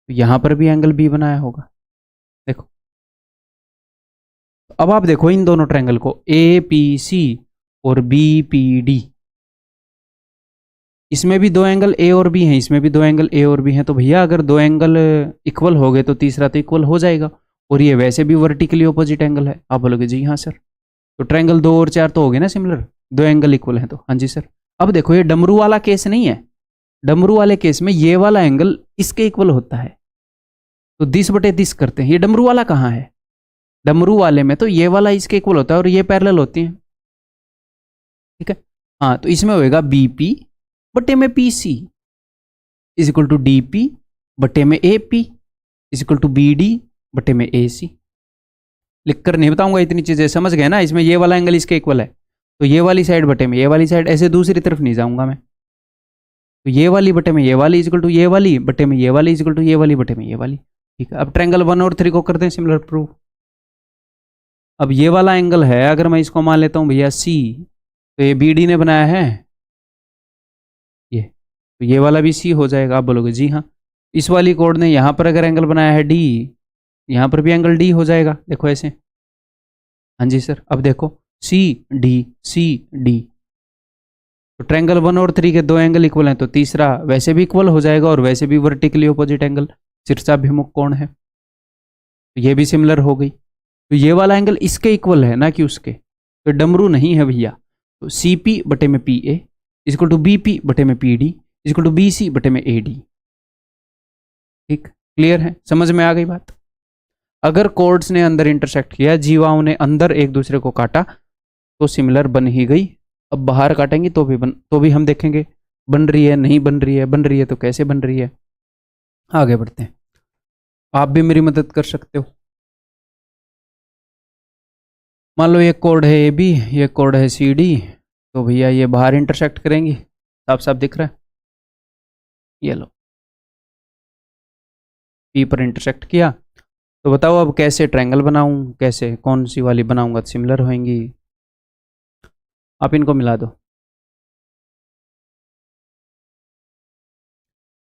तो यहां पर भी एंगल बी बनाया होगा। देखो अब आप देखो इन दोनों ट्रायंगल को, ए पी सी और बी पी डी, इसमें भी दो एंगल ए और बी हैं, इसमें भी दो एंगल ए और बी हैं। तो भैया अगर दो एंगल इक्वल हो गए तो तीसरा तो इक्वल हो जाएगा, और ये वैसे भी वर्टिकली ऑपोजिट एंगल है। आप बोलोगे जी हाँ सर। तो ट्रायंगल 2 और 4 तो हो गए ना सिमिलर, दो एंगल इक्वल हैं तो। हाँ जी सर। अब देखो ये डमरू वाला केस नहीं है, डमरू वाले केस में ये वाला एंगल इसके इक्वल होता है, तो दिस बटे दिस करते हैं। ये डमरू वाला कहाँ है, डमरू वाले में तो ये वाला इसके इक्वल होता है और ये पैरेलल होती है, ठीक है। हाँ तो इसमें होएगा बीपी बटे में P C is equal to D P बटे में A P is equal to B D बटे में ए सी। लिख कर नहीं बताऊंगा, इतनी चीजें समझ गए ना। इसमें ये वाला एंगल इसके इक्वल है तो ये वाली साइड बटे में ये वाली साइड, ऐसे दूसरी तरफ नहीं जाऊंगा मैं। तो ये वाली बटे में ये वाली इज इक्वल टू ये वाली बटे में ये वाली इज इक्वल टू ये वाली बटे में ये वाली, ठीक है। अब ट्रायंगल 1 और 3 को करते हैं सिमिलर प्रूफ। अब ये वाला एंगल है, अगर मैं इसको मान लेता हूँ भैया सी, तो ये बी डी ने बनाया है ये, तो ये वाला भी सी हो जाएगा। आप बोलोगे जी हाँ। इस वाली कोड ने यहाँ पर अगर एंगल बनाया है डी, यहाँ पर भी एंगल डी हो जाएगा। देखो ऐसे, हाँ जी सर। अब देखो सी डी, तो ट्रायंगल 1 और 3 के दो एंगल इक्वल हैं तो तीसरा वैसे भी इक्वल हो जाएगा, और वैसे भी वर्टिकली ऑपोजिट एंगल शीर्षाभिमुख कोण है, तो ये भी सिमिलर हो गई। तो ये वाला एंगल इसके इक्वल है ना कि उसके, तो डमरू नहीं है भैया। तो सी पी बटे में P A is equal to B P बटे में P D is equal to B C बटे में ए डी। ठीक, क्लियर है, समझ में आ गई बात। अगर कोर्ड्स ने अंदर इंटरसेक्ट किया, जीवाओं ने अंदर एक दूसरे को काटा, तो सिमिलर बन ही गई। अब बाहर काटेंगे तो भी हम देखेंगे बन रही है नहीं बन रही है, बन रही है तो कैसे बन रही है। आगे बढ़ते हैं, आप भी मेरी मदद कर सकते हो। मान लो ये कोड है ए बी, ये कोड है सी डी, तो भैया ये बाहर इंटरसेक्ट करेंगी, साफ साफ दिख रहा है। ये लो पी पर इंटरसेक्ट किया, तो बताओ अब कैसे ट्रायंगल बनाऊं, कैसे कौन सी वाली बनाऊंगा तो सिमिलर होंगी। आप इनको मिला दो।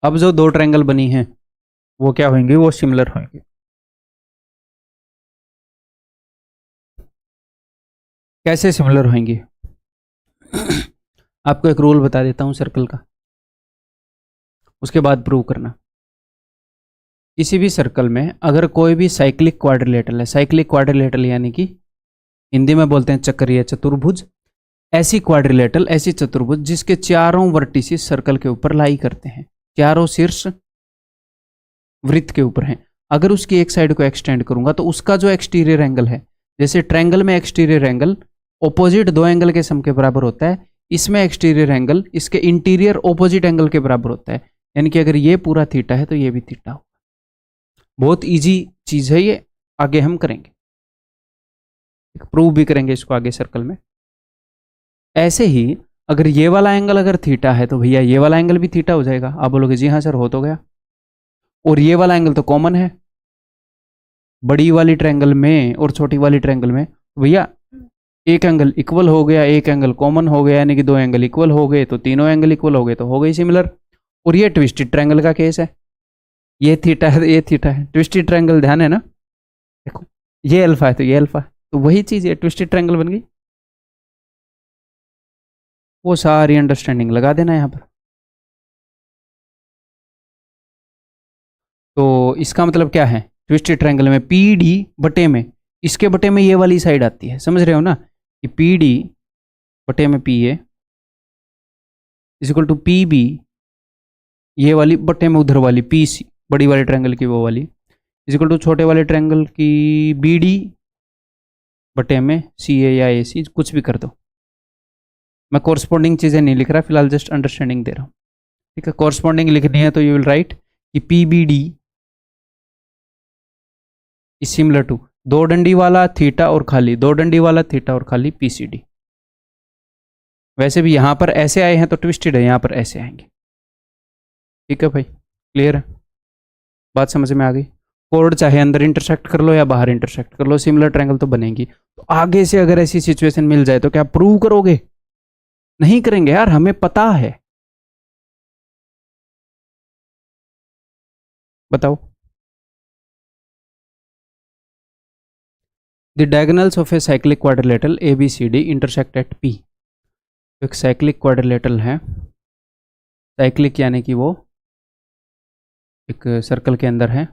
अब जो दो ट्रायंगल बनी हैं वो क्या होंगी, वो सिमिलर होंगी। कैसे सिमिलर होंगी आपको एक रूल बता देता हूं सर्कल का, उसके बाद प्रूव करना। किसी भी सर्कल में अगर कोई भी साइक्लिक क्वाड्रिलेटरल है, साइक्लिक क्वाड्रिलेटरल यानी कि हिंदी में बोलते हैं चक्रीय चतुर्भुज, ऐसी क्वाड्रिलेटरल, ऐसी चतुर्भुज जिसके चारों वर्टिसेस सर्कल के ऊपर लाई करते हैं, चारों शीर्ष वृत्त के ऊपर हैं। अगर उसकी एक साइड को एक्सटेंड करूंगा तो उसका जो एक्सटीरियर एंगल है, जैसे ट्रायंगल में एक्सटीरियर एंगल ऑपोजिट दो एंगल के सम के बराबर होता है, इसमें एक्सटीरियर एंगल इसके इंटीरियर ऑपोजिट एंगल के बराबर होता है। यानी कि अगर ये पूरा थीटा है तो ये भी थीटा होगा। बहुत इजी चीज है ये, आगे हम करेंगे, प्रूव भी करेंगे इसको आगे सर्कल में। ऐसे ही अगर ये वाला एंगल अगर थीटा है तो भैया ये वाला एंगल भी थीटा हो जाएगा। आप बोलोगे जी हाँ सर, हो तो गया। और ये वाला एंगल तो कॉमन है बड़ी वाली ट्रायंगल में और छोटी वाली ट्रायंगल में, भैया एक एंगल इक्वल हो गया, एक एंगल कॉमन हो गया, यानी कि दो एंगल इक्वल हो गए तो तीनों एंगल इक्वल हो गए तो हो गई सिमिलर। और ये ट्विस्टेड ट्रायंगल का केस है, ये थीटा है तो ये थीटा है, ट्विस्टेड ट्रायंगल ध्यान है ना। देखो ये अल्फा है तो ये अल्फा है, तो वही चीज है, ट्विस्टेड ट्रायंगल बन गई। वो सारी अंडरस्टैंडिंग लगा देना यहाँ पर। तो इसका मतलब क्या है, ट्विस्टेड ट्रायंगल में पी डी बटे में इसके बटे में ये वाली साइड आती है, समझ रहे हो ना, कि पी डी बटे में P A is equal to P B ये वाली बटे में उधर वाली पी सी, बड़ी वाले ट्रायंगल की वो वाली, इज इक्वल टू छोटे वाले ट्रायंगल की बी डी बटे में सी ए या ए सी, कुछ भी कर दो। मैं कोरस्पॉन्डिंग चीज़ें नहीं लिख रहा फिलहाल, जस्ट अंडरस्टैंडिंग दे रहा हूँ। ठीक है, कोरस्पॉन्डिंग लिखनी है तो यू विल राइट कि P B D is similar to दो डंडी वाला थीटा और खाली, दो डंडी वाला थीटा और खाली पी सी डी। वैसे भी यहाँ पर ऐसे आए हैं तो ट्विस्टेड है, यहाँ पर ऐसे आएंगे। ठीक है भाई, क्लियर है, बात समझ में आ गई। कोड चाहे अंदर इंटरसेक्ट कर लो या बाहर इंटरसेक्ट कर लो, सिमिलर ट्रायंगल तो बनेगी। तो आगे से अगर ऐसी सिचुएशन मिल जाए तो क्या प्रूव करोगे? नहीं करेंगे यार, हमें पता है। बताओ। The diagonals of a cyclic quadrilateral A B C D intersect at P. एक साइक्लिक क्वाड्रिलेटरल है, साइक्लिक यानी कि वो एक सर्कल के अंदर है,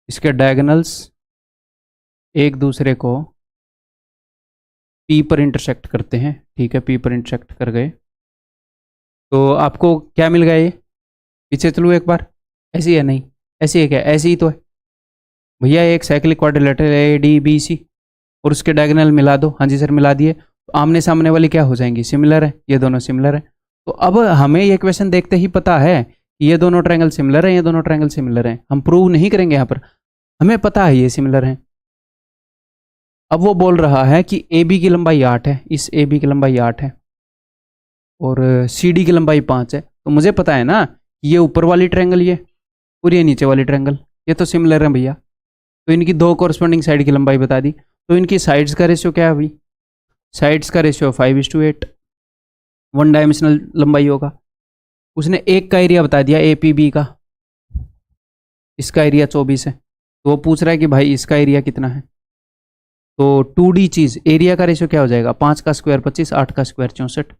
इसके डायगोनल्स एक दूसरे को पी पर इंटरसेक्ट करते हैं। ठीक है, पी पर इंटरसेक्ट कर गए तो आपको क्या मिल गया? ये पीछे चलो एक बार, ऐसी है नहीं, ऐसी है क्या? ऐसी ही तो है भैया, एक cyclic quadrilateral A D B C और उसके डायगोनल मिला दो। हाँ जी सर मिला दिए, तो आमने सामने वाली क्या हो जाएंगी? सिमिलर है, ये दोनों सिमिलर है। तो अब हमें ये क्वेश्चन देखते ही पता है कि ये दोनों ट्रायंगल सिमिलर हैं, ये दोनों ट्रायंगल सिमिलर हैं। हम प्रूव नहीं करेंगे यहाँ पर, हमें पता है ये सिमिलर हैं। अब वो बोल रहा है कि ए बी की लंबाई 8 है, इस ए बी की लंबाई 8 है और सी डी की लंबाई 5 है। तो मुझे पता है ना ये ऊपर वाली ट्रायंगल ये और ये नीचे वाली ट्रायंगल ये तो सिमिलर है भैया। तो इनकी दो कोरस्पॉन्डिंग साइड की लंबाई बता दी। तो इनकी साइड्स का रेशियो क्या है भाई? साइड्स का रेशियो 5:8, वन डायमेंशनल लंबाई होगा। उसने एक का एरिया बता दिया ए पी बी का, इसका एरिया 24 है। तो वो पूछ रहा है कि भाई इसका एरिया कितना है। तो 2D चीज़, एरिया का रेशियो क्या हो जाएगा? 5 का स्क्वायर 25, 8 का स्क्वायर 64।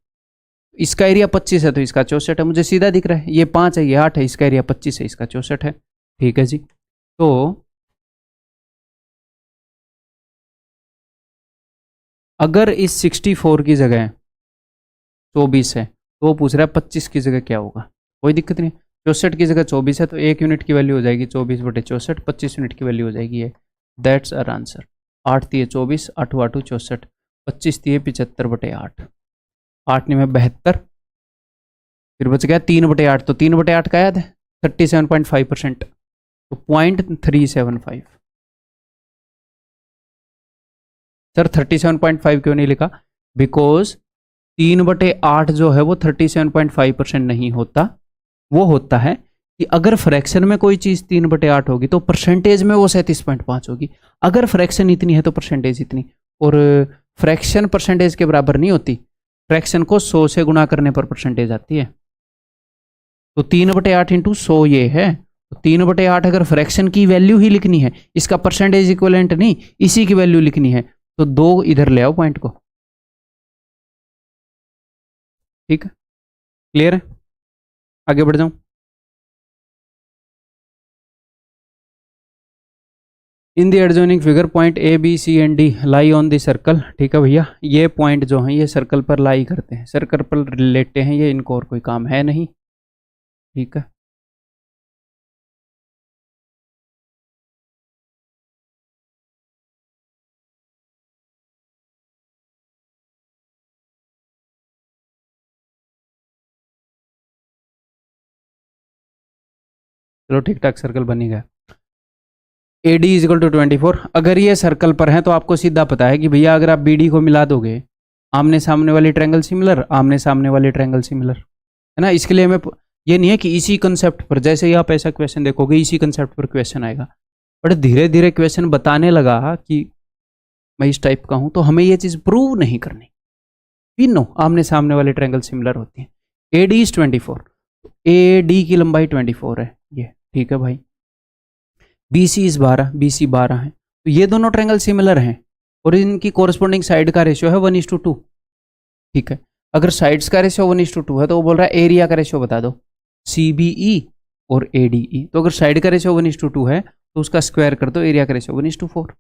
इसका एरिया 25 है तो इसका 64 है, मुझे सीधा दिख रहा है। ये 5 है, ये 8 है, इसका एरिया 25 है, इसका 64 है। ठीक है जी। तो अगर इस 64 की जगह 24 है तो वो पूछ रहा है 25 की जगह क्या होगा? कोई दिक्कत नहीं, 64 की जगह 24 है तो 1 यूनिट की वैल्यू हो जाएगी 24/64, 25 यूनिट की वैल्यू हो जाएगी ये। That's our answer. 8 तिये 24, 8 8 64, 25 तिये 75/8, 8 में 72, फिर बच गया 3/8। तो 3/8 का याद है 37.5%, तो 0.375। सर 37.5 क्यों नहीं लिखा? बिकॉज 3/8 जो है वो 37.5% नहीं होता। वो होता है कि अगर फ्रैक्शन में कोई चीज़ 3/8 होगी तो परसेंटेज में वो 37.5 होगी। अगर फ्रैक्शन इतनी है तो परसेंटेज इतनी, और फ्रैक्शन परसेंटेज के बराबर नहीं होती। फ्रैक्शन को 100 से गुणा करने पर परसेंटेज आती है। तो 3/8 इंटू 100 ये है। तो 3/8 अगर फ्रैक्शन की वैल्यू ही लिखनी है, इसका परसेंटेज इक्विवेलेंट नहीं, इसी की वैल्यू लिखनी है, तो 2 इधर ले आओ पॉइंट को। ठीक है, क्लियर है? आगे बढ़ जाऊं। In the adjoining figure point A B C and D lie on the circle. ठीक है भैया, ये पॉइंट जो हैं ये सर्कल पर लाई करते हैं, सर्कल पर लेटे हैं ये, इनको और कोई काम है नहीं। ठीक है, चलो ठीक ठाक सर्कल बन ही गया। A D is equal to 24। अगर ये सर्कल पर है तो आपको सीधा पता है कि भैया अगर आप बी डी को मिला दोगे, आमने सामने वाली ट्रायंगल सिमिलर, आमने सामने वाली ट्रायंगल सिमिलर, है ना। इसके लिए हमें ये नहीं है कि इसी कंसेप्ट पर, जैसे ही आप ऐसा क्वेश्चन देखोगे इसी कंसेप्ट पर क्वेश्चन आएगा, बट धीरे धीरे क्वेश्चन बताने लगा कि मैं इस टाइप का हूं, तो हमें ये चीज़ प्रूव नहीं करनी। तीनों आमने सामने वाले ट्रायंगल सिमिलर होती हैं। A D is 24, A D की लंबाई 24 है ये। ठीक है भाई, B C is 12, B C 12 है, तो ये दोनों ट्रायंगल सिमिलर हैं और इनकी कोरस्पॉन्डिंग साइड का रेशियो है 1:2। ठीक है, अगर साइड्स का रेशियो 1:2 है तो वो बोल रहा है एरिया का रेशियो बता दो, सी बी ई और ए डी ई। तो अगर साइड का रेशियो 1:2 है तो उसका स्क्वायर कर दो, एरिया का रेशियो 1:4।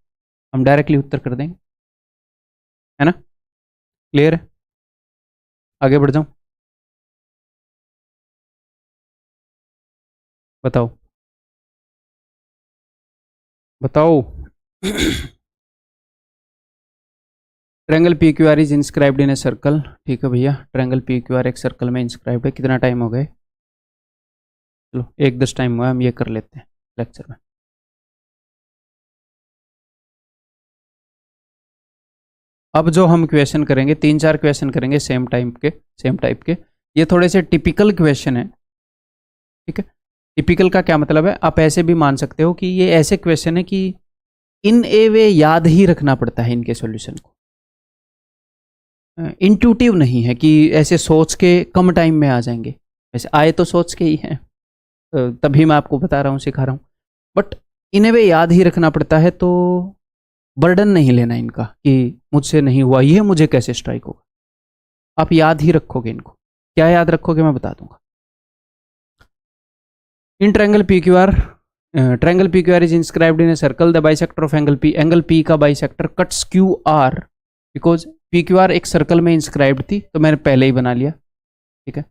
हम डायरेक्टली उत्तर कर देंगे, है ना, क्लियर है? आगे बढ़ जाऊं, बताओ बताओ। Triangle P Q R is inscribed in a circle. ठीक है भैया, ट्रायंगल पी क्यू आर एक सर्कल में इंस्क्राइब्ड है। कितना टाइम हो गए? चलो 1:10 टाइम हुआ, हम ये कर लेते हैं लेक्चर में। अब जो हम क्वेश्चन करेंगे, 3-4 क्वेश्चन करेंगे सेम टाइप के। ये थोड़े से टिपिकल क्वेश्चन है, ठीक है। टिपिकल का क्या मतलब है? आप ऐसे भी मान सकते हो कि ये ऐसे क्वेश्चन है कि इन ए वे याद ही रखना पड़ता है इनके सॉल्यूशन को। इंट्यूटिव नहीं है कि ऐसे सोच के कम टाइम में आ जाएंगे, वैसे आए तो सोच के ही हैं, तभी मैं आपको बता रहा हूँ, सिखा रहा हूँ। बट इन ए वे याद ही रखना पड़ता है, तो बर्डन नहीं लेना इनका कि मुझसे नहीं हुआ ये, मुझे कैसे स्ट्राइक होगा। आप याद ही रखोगे इनको। क्या याद रखोगे मैं बता दूंगा। In triangle P Q R is inscribed in a circle. The bisector of angle P का bisector cuts Q R, because P Q R एक सर्कल में इंस्क्राइब्ड थी, तो मैंने पहले ही बना लिया, ठीक है।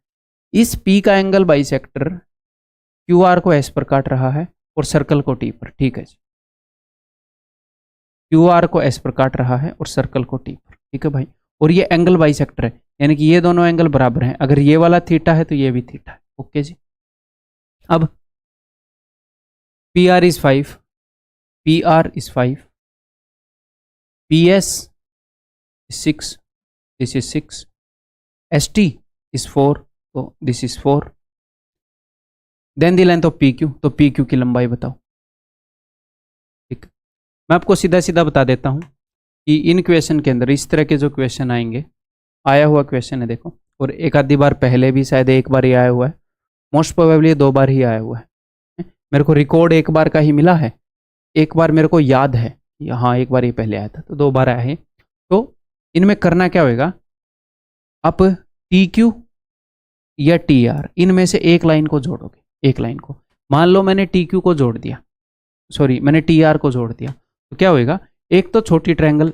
इस पी का एंगल बाइसेक्टर क्यू आर को एस पर काट रहा है और सर्कल को टी पर, ठीक है। क्यू आर को एस पर काट रहा है और सर्कल को टी पर, ठीक है भाई। और ये एंगल बाइसेक्टर है, यानी कि ये दोनों एंगल बराबर हैं। अगर ये वाला थीटा है तो ये भी थीटा है, ओके जी। अब P R is 5, P S is 6, this is 6, ST is 4, तो this is 4, then the length of PQ, तो PQ की लंबाई बताओ, ठीक। मैं आपको सीधा सीधा बता देता हूँ कि इन क्वेश्चन के अंदर इस तरह के जो क्वेश्चन आएंगे, आया हुआ क्वेश्चन है देखो, और एक आधी बार पहले भी शायद एक बार ही आया हुआ है, मोस्ट प्रोबेबली 2 बार ही आया हुआ है। मेरे को रिकॉर्ड एक बार का ही मिला है, एक बार मेरे को याद है, हाँ एक बार ये पहले आया था, तो 2 बार आया है। तो इनमें करना क्या होगा, आप टी क्यू या टी आर, इनमें से एक लाइन को जोड़ोगे, एक लाइन को। मान लो मैंने टी क्यू को जोड़ दिया, सॉरी मैंने टी आर को जोड़ दिया, तो क्या होएगा, एक तो छोटी ट्रायंगल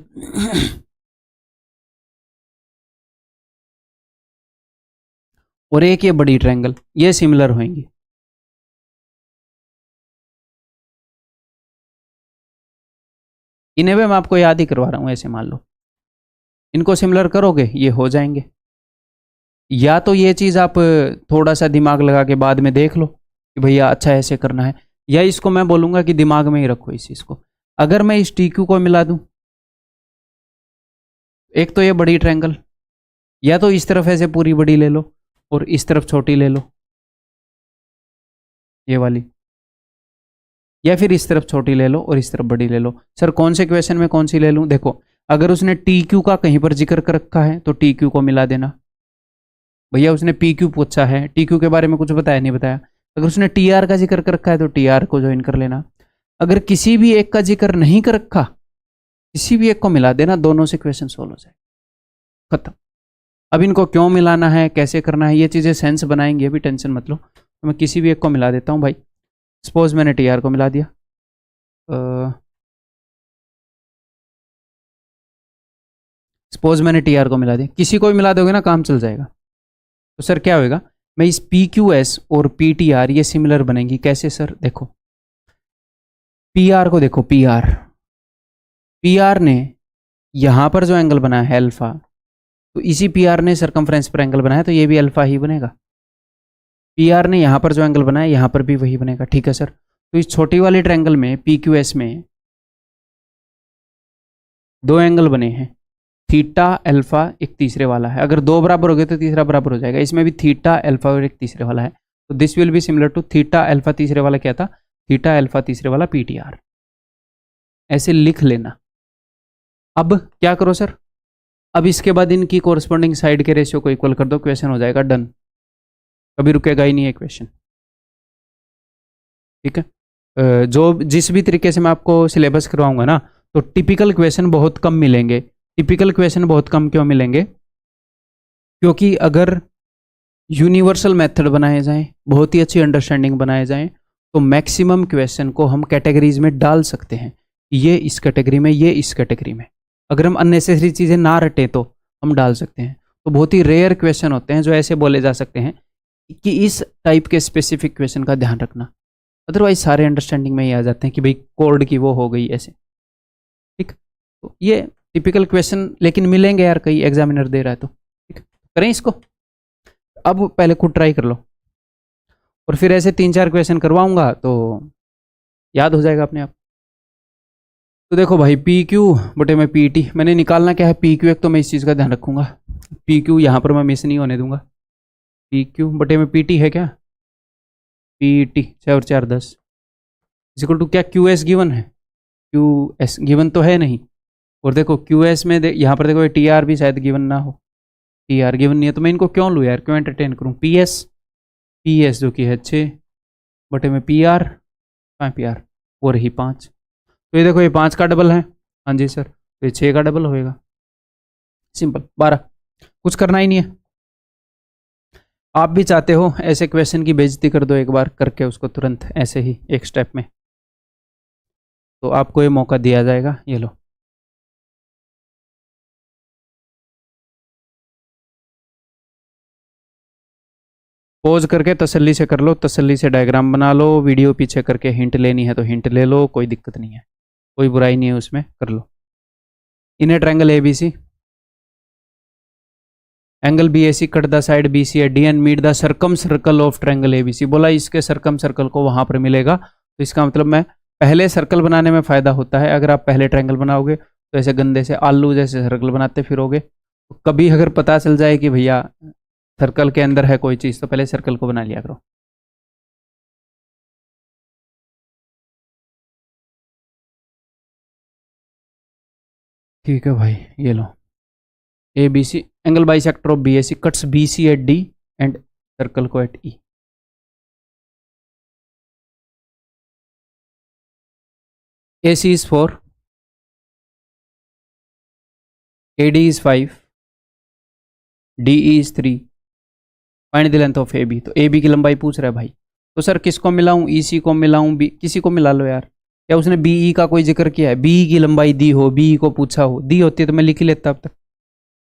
और एक ये बड़ी ट्रायंगल, ये सिमिलर होंगी। इन्हें भी मैं आपको याद ही करवा रहा हूं, ऐसे मान लो इनको सिमिलर करोगे ये हो जाएंगे। या तो ये चीज़ आप थोड़ा सा दिमाग लगा के बाद में देख लो कि भैया अच्छा ऐसे करना है, या इसको मैं बोलूँगा कि दिमाग में ही रखो इस चीज़ को। अगर मैं इस टी क्यू को मिला दूँ, एक तो ये बड़ी ट्रायंगल, या तो इस तरफ ऐसे पूरी बड़ी ले लो और इस तरफ छोटी ले लो, ये वाली, या फिर इस तरफ छोटी ले लो और इस तरफ बड़ी ले लो। सर कौन से क्वेश्चन में कौन सी ले लूँ? देखो अगर उसने टी क्यू का कहीं पर जिक्र कर रखा है तो टी क्यू को मिला देना। भैया उसने पी क्यू पूछा है, टी क्यू के बारे में कुछ बताया नहीं बताया, अगर उसने टी आर का जिक्र कर रखा है तो टी आर को ज्वाइन कर लेना। अगर किसी भी एक का जिक्र नहीं कर रखा, किसी भी एक को मिला देना, दोनों से क्वेश्चन सोल्व हो जाए, खत्म। अब इनको क्यों मिलाना है, कैसे करना है, ये चीज़ें सेंस बनाएंगी, अभी टेंशन मत लो। तो मैं किसी भी एक को मिला देता हूँ भाई। सपोज मैंने टी आर को मिला दिया, सपोज मैंने टी आर को मिला दिया, किसी को भी मिला दोगे ना काम चल जाएगा। तो सर क्या होएगा, मैं इस पी क्यू एस और पी टी आर ये सिमिलर बनेंगी, कैसे सर? देखो पी आर को देखो, पी आर ने यहाँ पर जो एंगल बनाया है अल्फा, तो इसी पी आर ने सरकमफ्रेंस पर एंगल बनाया, तो ये भी अल्फा ही बनेगा। पी आर ने यहाँ पर जो एंगल बनाया यहाँ पर भी वही बनेगा, ठीक है सर। तो इस छोटी वाली ट्रायंगल में पी क्यू एस में 2 एंगल बने हैं, थीटा अल्फा, एक तीसरे वाला है। अगर 2 बराबर हो गए तो तीसरा बराबर हो जाएगा, इसमें भी थीटा अल्फा और एक तीसरे वाला है, तो this will be similar to theta alpha, तीसरे वाला क्या था, थीटा अल्फा तीसरे वाला पी टी आर, ऐसे लिख लेना। अब क्या करो सर, अब इसके बाद इनकी कोरस्पॉन्डिंग साइड के रेशियो को इक्वल कर दो, क्वेश्चन हो जाएगा डन, कभी रुकेगा ही नहीं है क्वेश्चन, ठीक है। जो जिस भी तरीके से मैं आपको सिलेबस करवाऊंगा ना, तो टिपिकल क्वेश्चन बहुत कम मिलेंगे। टिपिकल क्वेश्चन बहुत कम क्यों मिलेंगे? क्योंकि अगर यूनिवर्सल मेथड बनाए जाएं, बहुत ही अच्छी अंडरस्टैंडिंग बनाए जाएं, तो मैक्सिमम क्वेश्चन को हम कैटेगरीज में डाल सकते हैं, ये इस कैटेगरी में, ये इस कैटेगरी में। अगर हम अननेसेसरी चीज़ें ना रटें तो हम डाल सकते हैं। तो बहुत ही रेयर क्वेश्चन होते हैं जो ऐसे बोले जा सकते हैं कि इस टाइप के स्पेसिफिक क्वेश्चन का ध्यान रखना, अदरवाइज सारे अंडरस्टैंडिंग में ही आ जाते हैं कि भाई कोड की वो हो गई ऐसे। ठीक, तो ये टिपिकल क्वेश्चन लेकिन मिलेंगे यार, कई एग्जामिनर दे रहा है तो ठीक करें इसको। अब पहले खुद ट्राई कर लो और फिर ऐसे 3-4 क्वेश्चन करवाऊंगा तो याद हो जाएगा अपने आप। तो देखो भाई, पी क्यू बटे में पी टी मैंने निकालना क्या है, पी क्यू एक तो मैं इस चीज़ का ध्यान रखूंगा, पी क्यू यहाँ पर मैं मिस नहीं होने दूंगा। पी क्यू बटे में पी टी है क्या, पी टी 6 और 4 10 इक्वल टू क्या, क्यू एस गिवन है, क्यू एस गिवन तो है नहीं। और देखो क्यू एस में यहाँ पर देखो टी आर भी शायद गिवन ना हो, टी आर गिवन नहीं है तो मैं इनको क्यों लूँ यार, क्यों एंटरटेन करूँ। पी एस जो कि है 6 बटे में पी आर, पी आर वो रही 5। तो ये देखो ये 5 का डबल है, हाँ जी सर, तो ये 6 का डबल होएगा, सिंपल 12, कुछ करना ही नहीं है। आप भी चाहते हो ऐसे क्वेश्चन की बेइज्जती कर दो एक बार करके उसको तुरंत ऐसे ही एक स्टेप में, तो आपको ये मौका दिया जाएगा, ये लो। पॉज करके तसल्ली से कर लो, तसल्ली से डायग्राम बना लो, वीडियो पीछे करके हिंट लेनी है तो हिंट ले लो, कोई दिक्कत नहीं है, कोई बुराई नहीं है उसमें, कर लो। इन्हें triangle A B C, angle B A C cut the side B C A D and meet the circumcircle of triangle A B C. बोला इसके सरकम सर्कल को वहां पर मिलेगा, तो इसका मतलब मैं पहले सर्कल बनाने में फायदा होता है, अगर आप पहले ट्रायंगल बनाओगे तो ऐसे गंदे से आलू जैसे सर्कल बनाते फिरोगे, तो कभी अगर पता चल जाए कि भैया सर्कल के अंदर है कोई चीज़ तो पहले सर्कल को बना लिया करो। ठीक है भाई, ये लो, A B C angle bisector of B A C cuts B C at D and circle को at E. A C is 4, A D is 5, D E is 3, find the length of A B. तो A B की लंबाई पूछ रहा है भाई, तो sir किसको मिलाऊं, ई सी को मिलाऊं, बी, किसी को मिला लो यार। क्या उसने बी ई का कोई जिक्र किया है, बी ई की लंबाई दी हो, बी ई को पूछा हो, दी होती है तो मैं लिख ही लेता अब तक,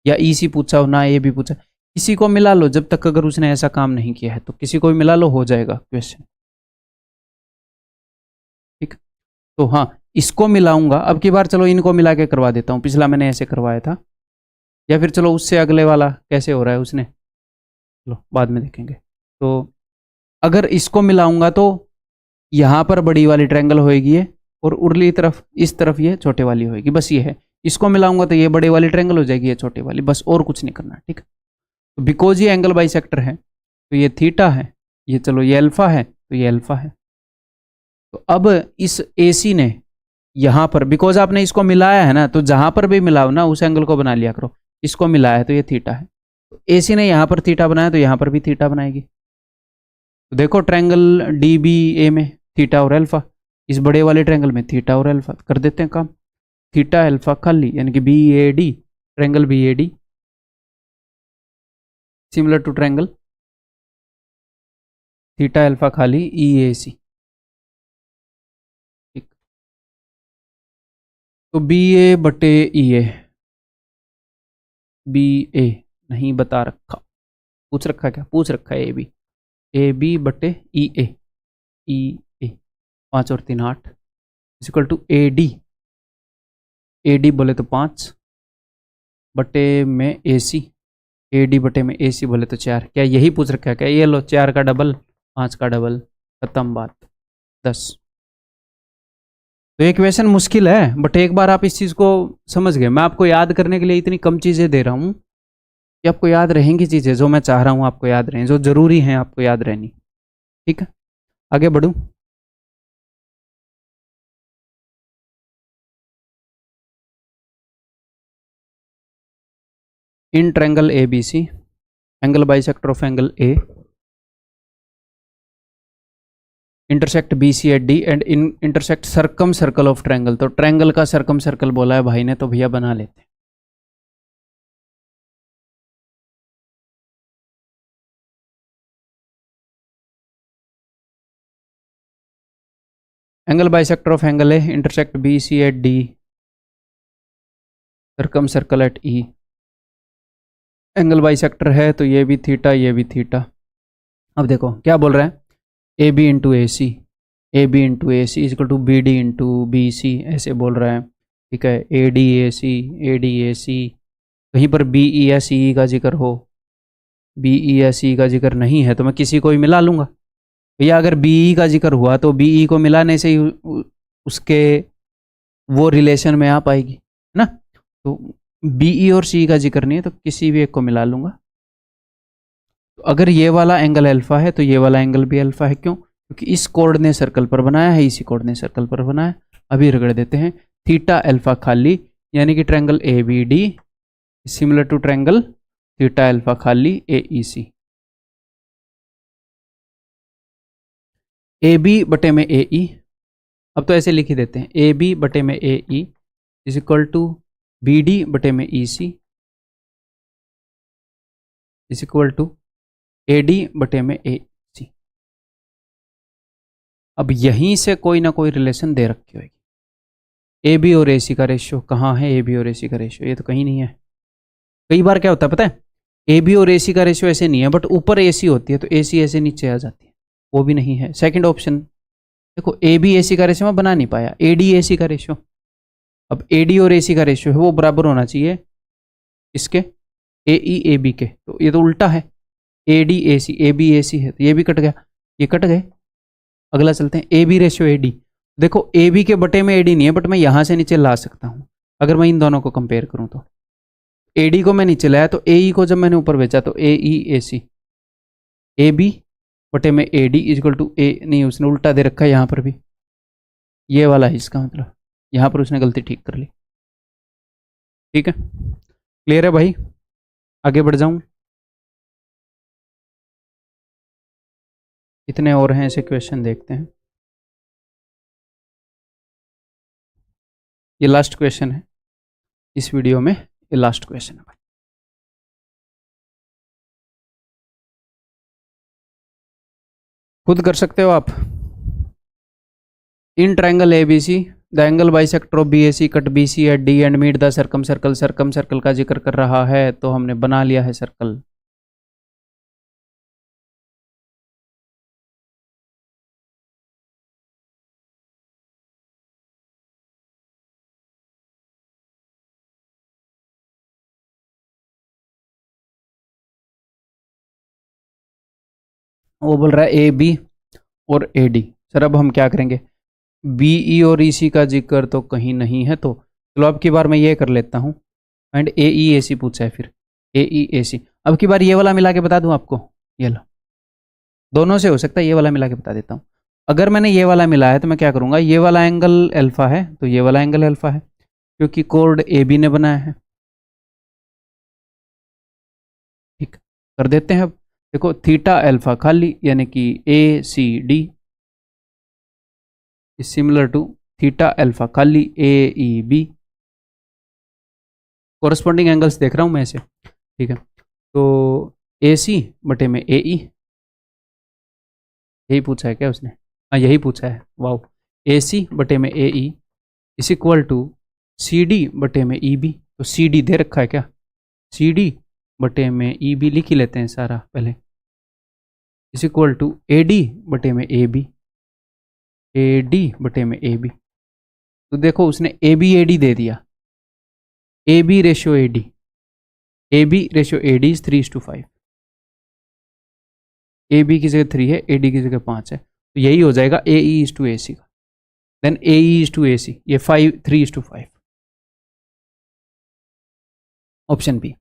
या ई सी पूछा हो ना ए बी पूछा, किसी को मिला लो, जब तक अगर उसने ऐसा काम नहीं किया है तो किसी को भी मिला लो, हो जाएगा क्वेश्चन। ठीक, तो हाँ इसको मिलाऊंगा अब की बार, चलो इनको मिला के करवा देता हूँ, पिछला मैंने ऐसे करवाया था, या फिर चलो उससे अगले वाला कैसे हो रहा है उसने, चलो बाद में देखेंगे। तो अगर इसको मिलाऊंगा तो यहाँ पर बड़ी वाली ट्रायंगल होएगी ये, और उरली तरफ इस तरफ ये छोटे वाली होएगी, बस ये है। इसको मिलाऊंगा तो ये बड़े वाली ट्रायंगल हो जाएगी, ये छोटे वाली, बस और कुछ नहीं करना। ठीक, तो बिकॉज ये एंगल बाई सेक्टर है तो ये थीटा है, ये चलो ये अल्फा है तो ये अल्फा है। तो अब इस ए सी ने यहाँ पर, बिकॉज आपने इसको मिलाया है ना, तो जहां पर भी मिलाओ ना उस एंगल को बना लिया करो, इसको मिलाया है तो ये थीटा है, तो ए सी ने यहाँ पर थीटा बनाया तो यहाँ पर भी थीटा बनाएगी। तो देखो ट्रायंगल डी बी ए में थीटा और अल्फा, इस बड़े वाले ट्रायंगल में थीटा और अल्फा, कर देते हैं काम, थीटा अल्फा खाली यानी कि B A D, triangle B A D similar to triangle theta alpha खाली ई ए सी। ठीक, तो बी ए बटे ई ए नहीं बता रखा, पूछ रखा, क्या पूछ रखा है, ए बी बटे ई ए 5 और 3 8 इक्वल टू ए डी बोले तो 5 बटे में ए सी, ए डी बटे में ए सी बोले तो 4, क्या यही पूछ रखा है क्या, ये लो 4 का डबल 5 का डबल, खत्म बात, 10। तो ये क्वेश्चन मुश्किल है बट एक बार आप इस चीज़ को समझ गए, मैं आपको याद करने के लिए इतनी कम चीज़ें दे रहा हूँ कि आपको याद रहेंगी चीज़ें जो मैं चाह रहा हूँ आपको याद रहें, जो ज़रूरी हैं आपको याद रहनी। ठीक है, आगे बढ़ूँ। In triangle A B C angle bisector of angle A intersect B C at D and in intersect circumcircle of triangle. तो ट्रायंगल का सरकम सर्कल बोला है भाई ने तो भैया बना लेते हैं। Angle bisector of angle A intersect B C at D circumcircle at E, angle bisector है तो ये भी थीटा, ये भी थीटा। अब देखो क्या बोल रहा है, A B into A C, A B into A C is equal to B D into B C, ऐसे बोल रहा है। ठीक है, ए D A C, A D ए सी, कहीं पर बी ई या सी ई का जिक्र हो, बी ई या सी का जिक्र नहीं है तो मैं किसी को भी मिला लूँगा भैया। अगर बी ई का जिक्र हुआ तो बी ई को मिलाने से ही उसके वो रिलेशन में आ पाएगी, है ना। तो बी ई और सी का जिक्र नहीं है तो किसी भी एक को मिला लूँगा। तो अगर ये वाला एंगल अल्फा है तो ये वाला एंगल भी अल्फा है, क्यों? क्योंकि इस कोऑर्डिनेट सर्कल पर बनाया है, इसी कोऑर्डिनेट सर्कल पर बनाया है। अभी रगड़ देते हैं, थीटा अल्फा खाली, यानी कि triangle A B D similar to triangle theta alpha खाली A E C. A B बटे में ए ई, अब तो ऐसे लिख ही देते हैं, ए बी बटे में A E is equal to B D बटे में E C is equal to A D बटे में ए सी। अब यहीं से कोई ना कोई रिलेशन दे रखी होगी। ए बी और ए सी का रेशियो कहाँ है? ए बी और ए सी का रेशियो ये तो कहीं नहीं है। कई बार क्या होता है पता है, ए बी और ए सी का रेशियो ऐसे नहीं है बट ऊपर ए सी होती है तो ए सी ऐसे नीचे आ जाती है, वो भी नहीं है। सेकंड ऑप्शन देखो, ए बी ए सी का रेशियो मैं बना नहीं पाया, ए डी ए सी का रेशियो। अब ए डी और ए सी का रेशियो है वो बराबर होना चाहिए इसके ए ई ए बी के, तो ये तो उल्टा है, ए D A C, A B A सी है तो ये भी कट गया, ये कट गए। अगला चलते हैं, A B ratio A D. देखो ए बी के बटे में ए डी नहीं है बट मैं यहाँ से नीचे ला सकता हूँ अगर मैं इन दोनों को कंपेयर करूँ तो। ए डी को मैं नीचे लाया तो ए ई को जब मैंने ऊपर बेचा तो ए ई ए सी, ए बी बटे में ए डी इजक्वल टू ए, नहीं उसने उल्टा दे रखा है यहाँ पर भी, ये वाला है इसका मतलब, यहाँ पर उसने गलती ठीक कर ली। ठीक है, क्लियर है भाई? आगे बढ़ जाऊँ, कितने और हैं ऐसे क्वेश्चन देखते हैं। ये लास्ट क्वेश्चन है इस वीडियो में, ये लास्ट क्वेश्चन है भाई। खुद कर सकते हो आप। In triangle A B C the angle bisector of B A C cut B C at D and meet the circumcircle. Circumcircle का जिक्र कर रहा है तो हमने बना लिया है सर्कल। वो बोल रहा है ए बी और ए डी। सर अब हम क्या करेंगे, बी ई और ई सी का जिक्र तो कहीं नहीं है तो चलो अब की बार मैं ये कर लेता हूँ, एंड ए ई ए सी पूछा है फिर ए ई ए सी। अब की बार ये वाला मिला के बता दूँ आपको, ये लो दोनों से हो सकता है, ये वाला मिला के बता देता हूँ। अगर मैंने ये वाला मिला है तो मैं क्या करूँगा, ये वाला एंगल अल्फा है तो ये वाला एंगल अल्फा है क्योंकि कोड ए बी ने बनाया है। ठीक कर देते हैं। अब देखो थीटा अल्फा खाली यानी कि A C D is similar to theta alpha खाली A E B. Corresponding angles देख रहा हूँ मैं ऐसे। ठीक है, तो ए सी बटे में ए ई, यही पूछा है क्या उसने? हाँ यही पूछा है, वाओ। ए सी बटे में A E is equal to C D बटे में ई बी। तो सी डी दे रखा है क्या, सी डी बटे में ई बी लिख ही लेते हैं सारा पहले, is equal to A D बटे में ए बी, ए डी बटे में ए बी। तो देखो उसने ए बी दे दिया, A B ratio A D, A B ratio A D is 3:5। A B की जगह 3 है, ए डी की जगह 5 है, तो यही हो जाएगा ए E is to A C का। Then A E is to A C, ये 3:5 ऑप्शन बी।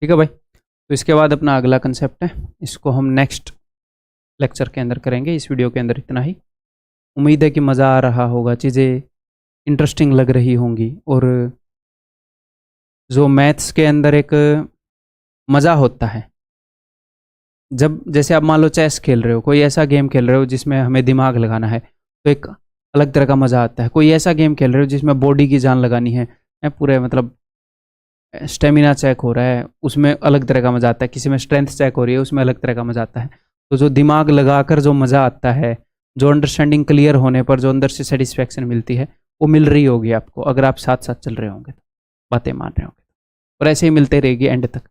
ठीक है भाई, तो इसके बाद अपना अगला कंसेप्ट है, इसको हम नेक्स्ट लेक्चर के अंदर करेंगे। इस वीडियो के अंदर इतना ही। उम्मीद है कि मज़ा आ रहा होगा, चीज़ें इंटरेस्टिंग लग रही होंगी, और जो मैथ्स के अंदर एक मज़ा होता है, जब जैसे आप मान लो चेस खेल रहे हो, कोई ऐसा गेम खेल रहे हो जिसमें हमें दिमाग लगाना है तो एक अलग तरह का मज़ा आता है। कोई ऐसा गेम खेल रहे हो जिसमें बॉडी की जान लगानी है, पूरे मतलब स्टेमिना चेक हो रहा है, उसमें अलग तरह का मज़ा आता है। किसी में स्ट्रेंथ चेक हो रही है, उसमें अलग तरह का मज़ा आता है। तो जो दिमाग लगाकर जो मज़ा आता है, जो अंडरस्टैंडिंग क्लियर होने पर जो अंदर से सेटिस्फैक्शन मिलती है, वो मिल रही होगी आपको अगर आप साथ साथ चल रहे होंगे। बातें मान रहे होंगे। और ऐसे ही मिलते रहेगी एंड तक।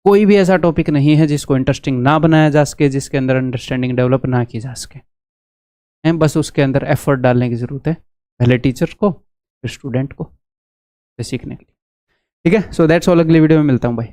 कोई भी ऐसा टॉपिक नहीं है जिसको इंटरेस्टिंग ना बनाया जा सके, जिसके अंदर अंडरस्टैंडिंग डेवलप ना की जा सके। बस उसके अंदर एफर्ट डालने की ज़रूरत है, पहले टीचर को फिर स्टूडेंट को सीखने के लिए। ठीक है, सो दैट्स ऑल। अगली वीडियो में मिलता हूँ भाई।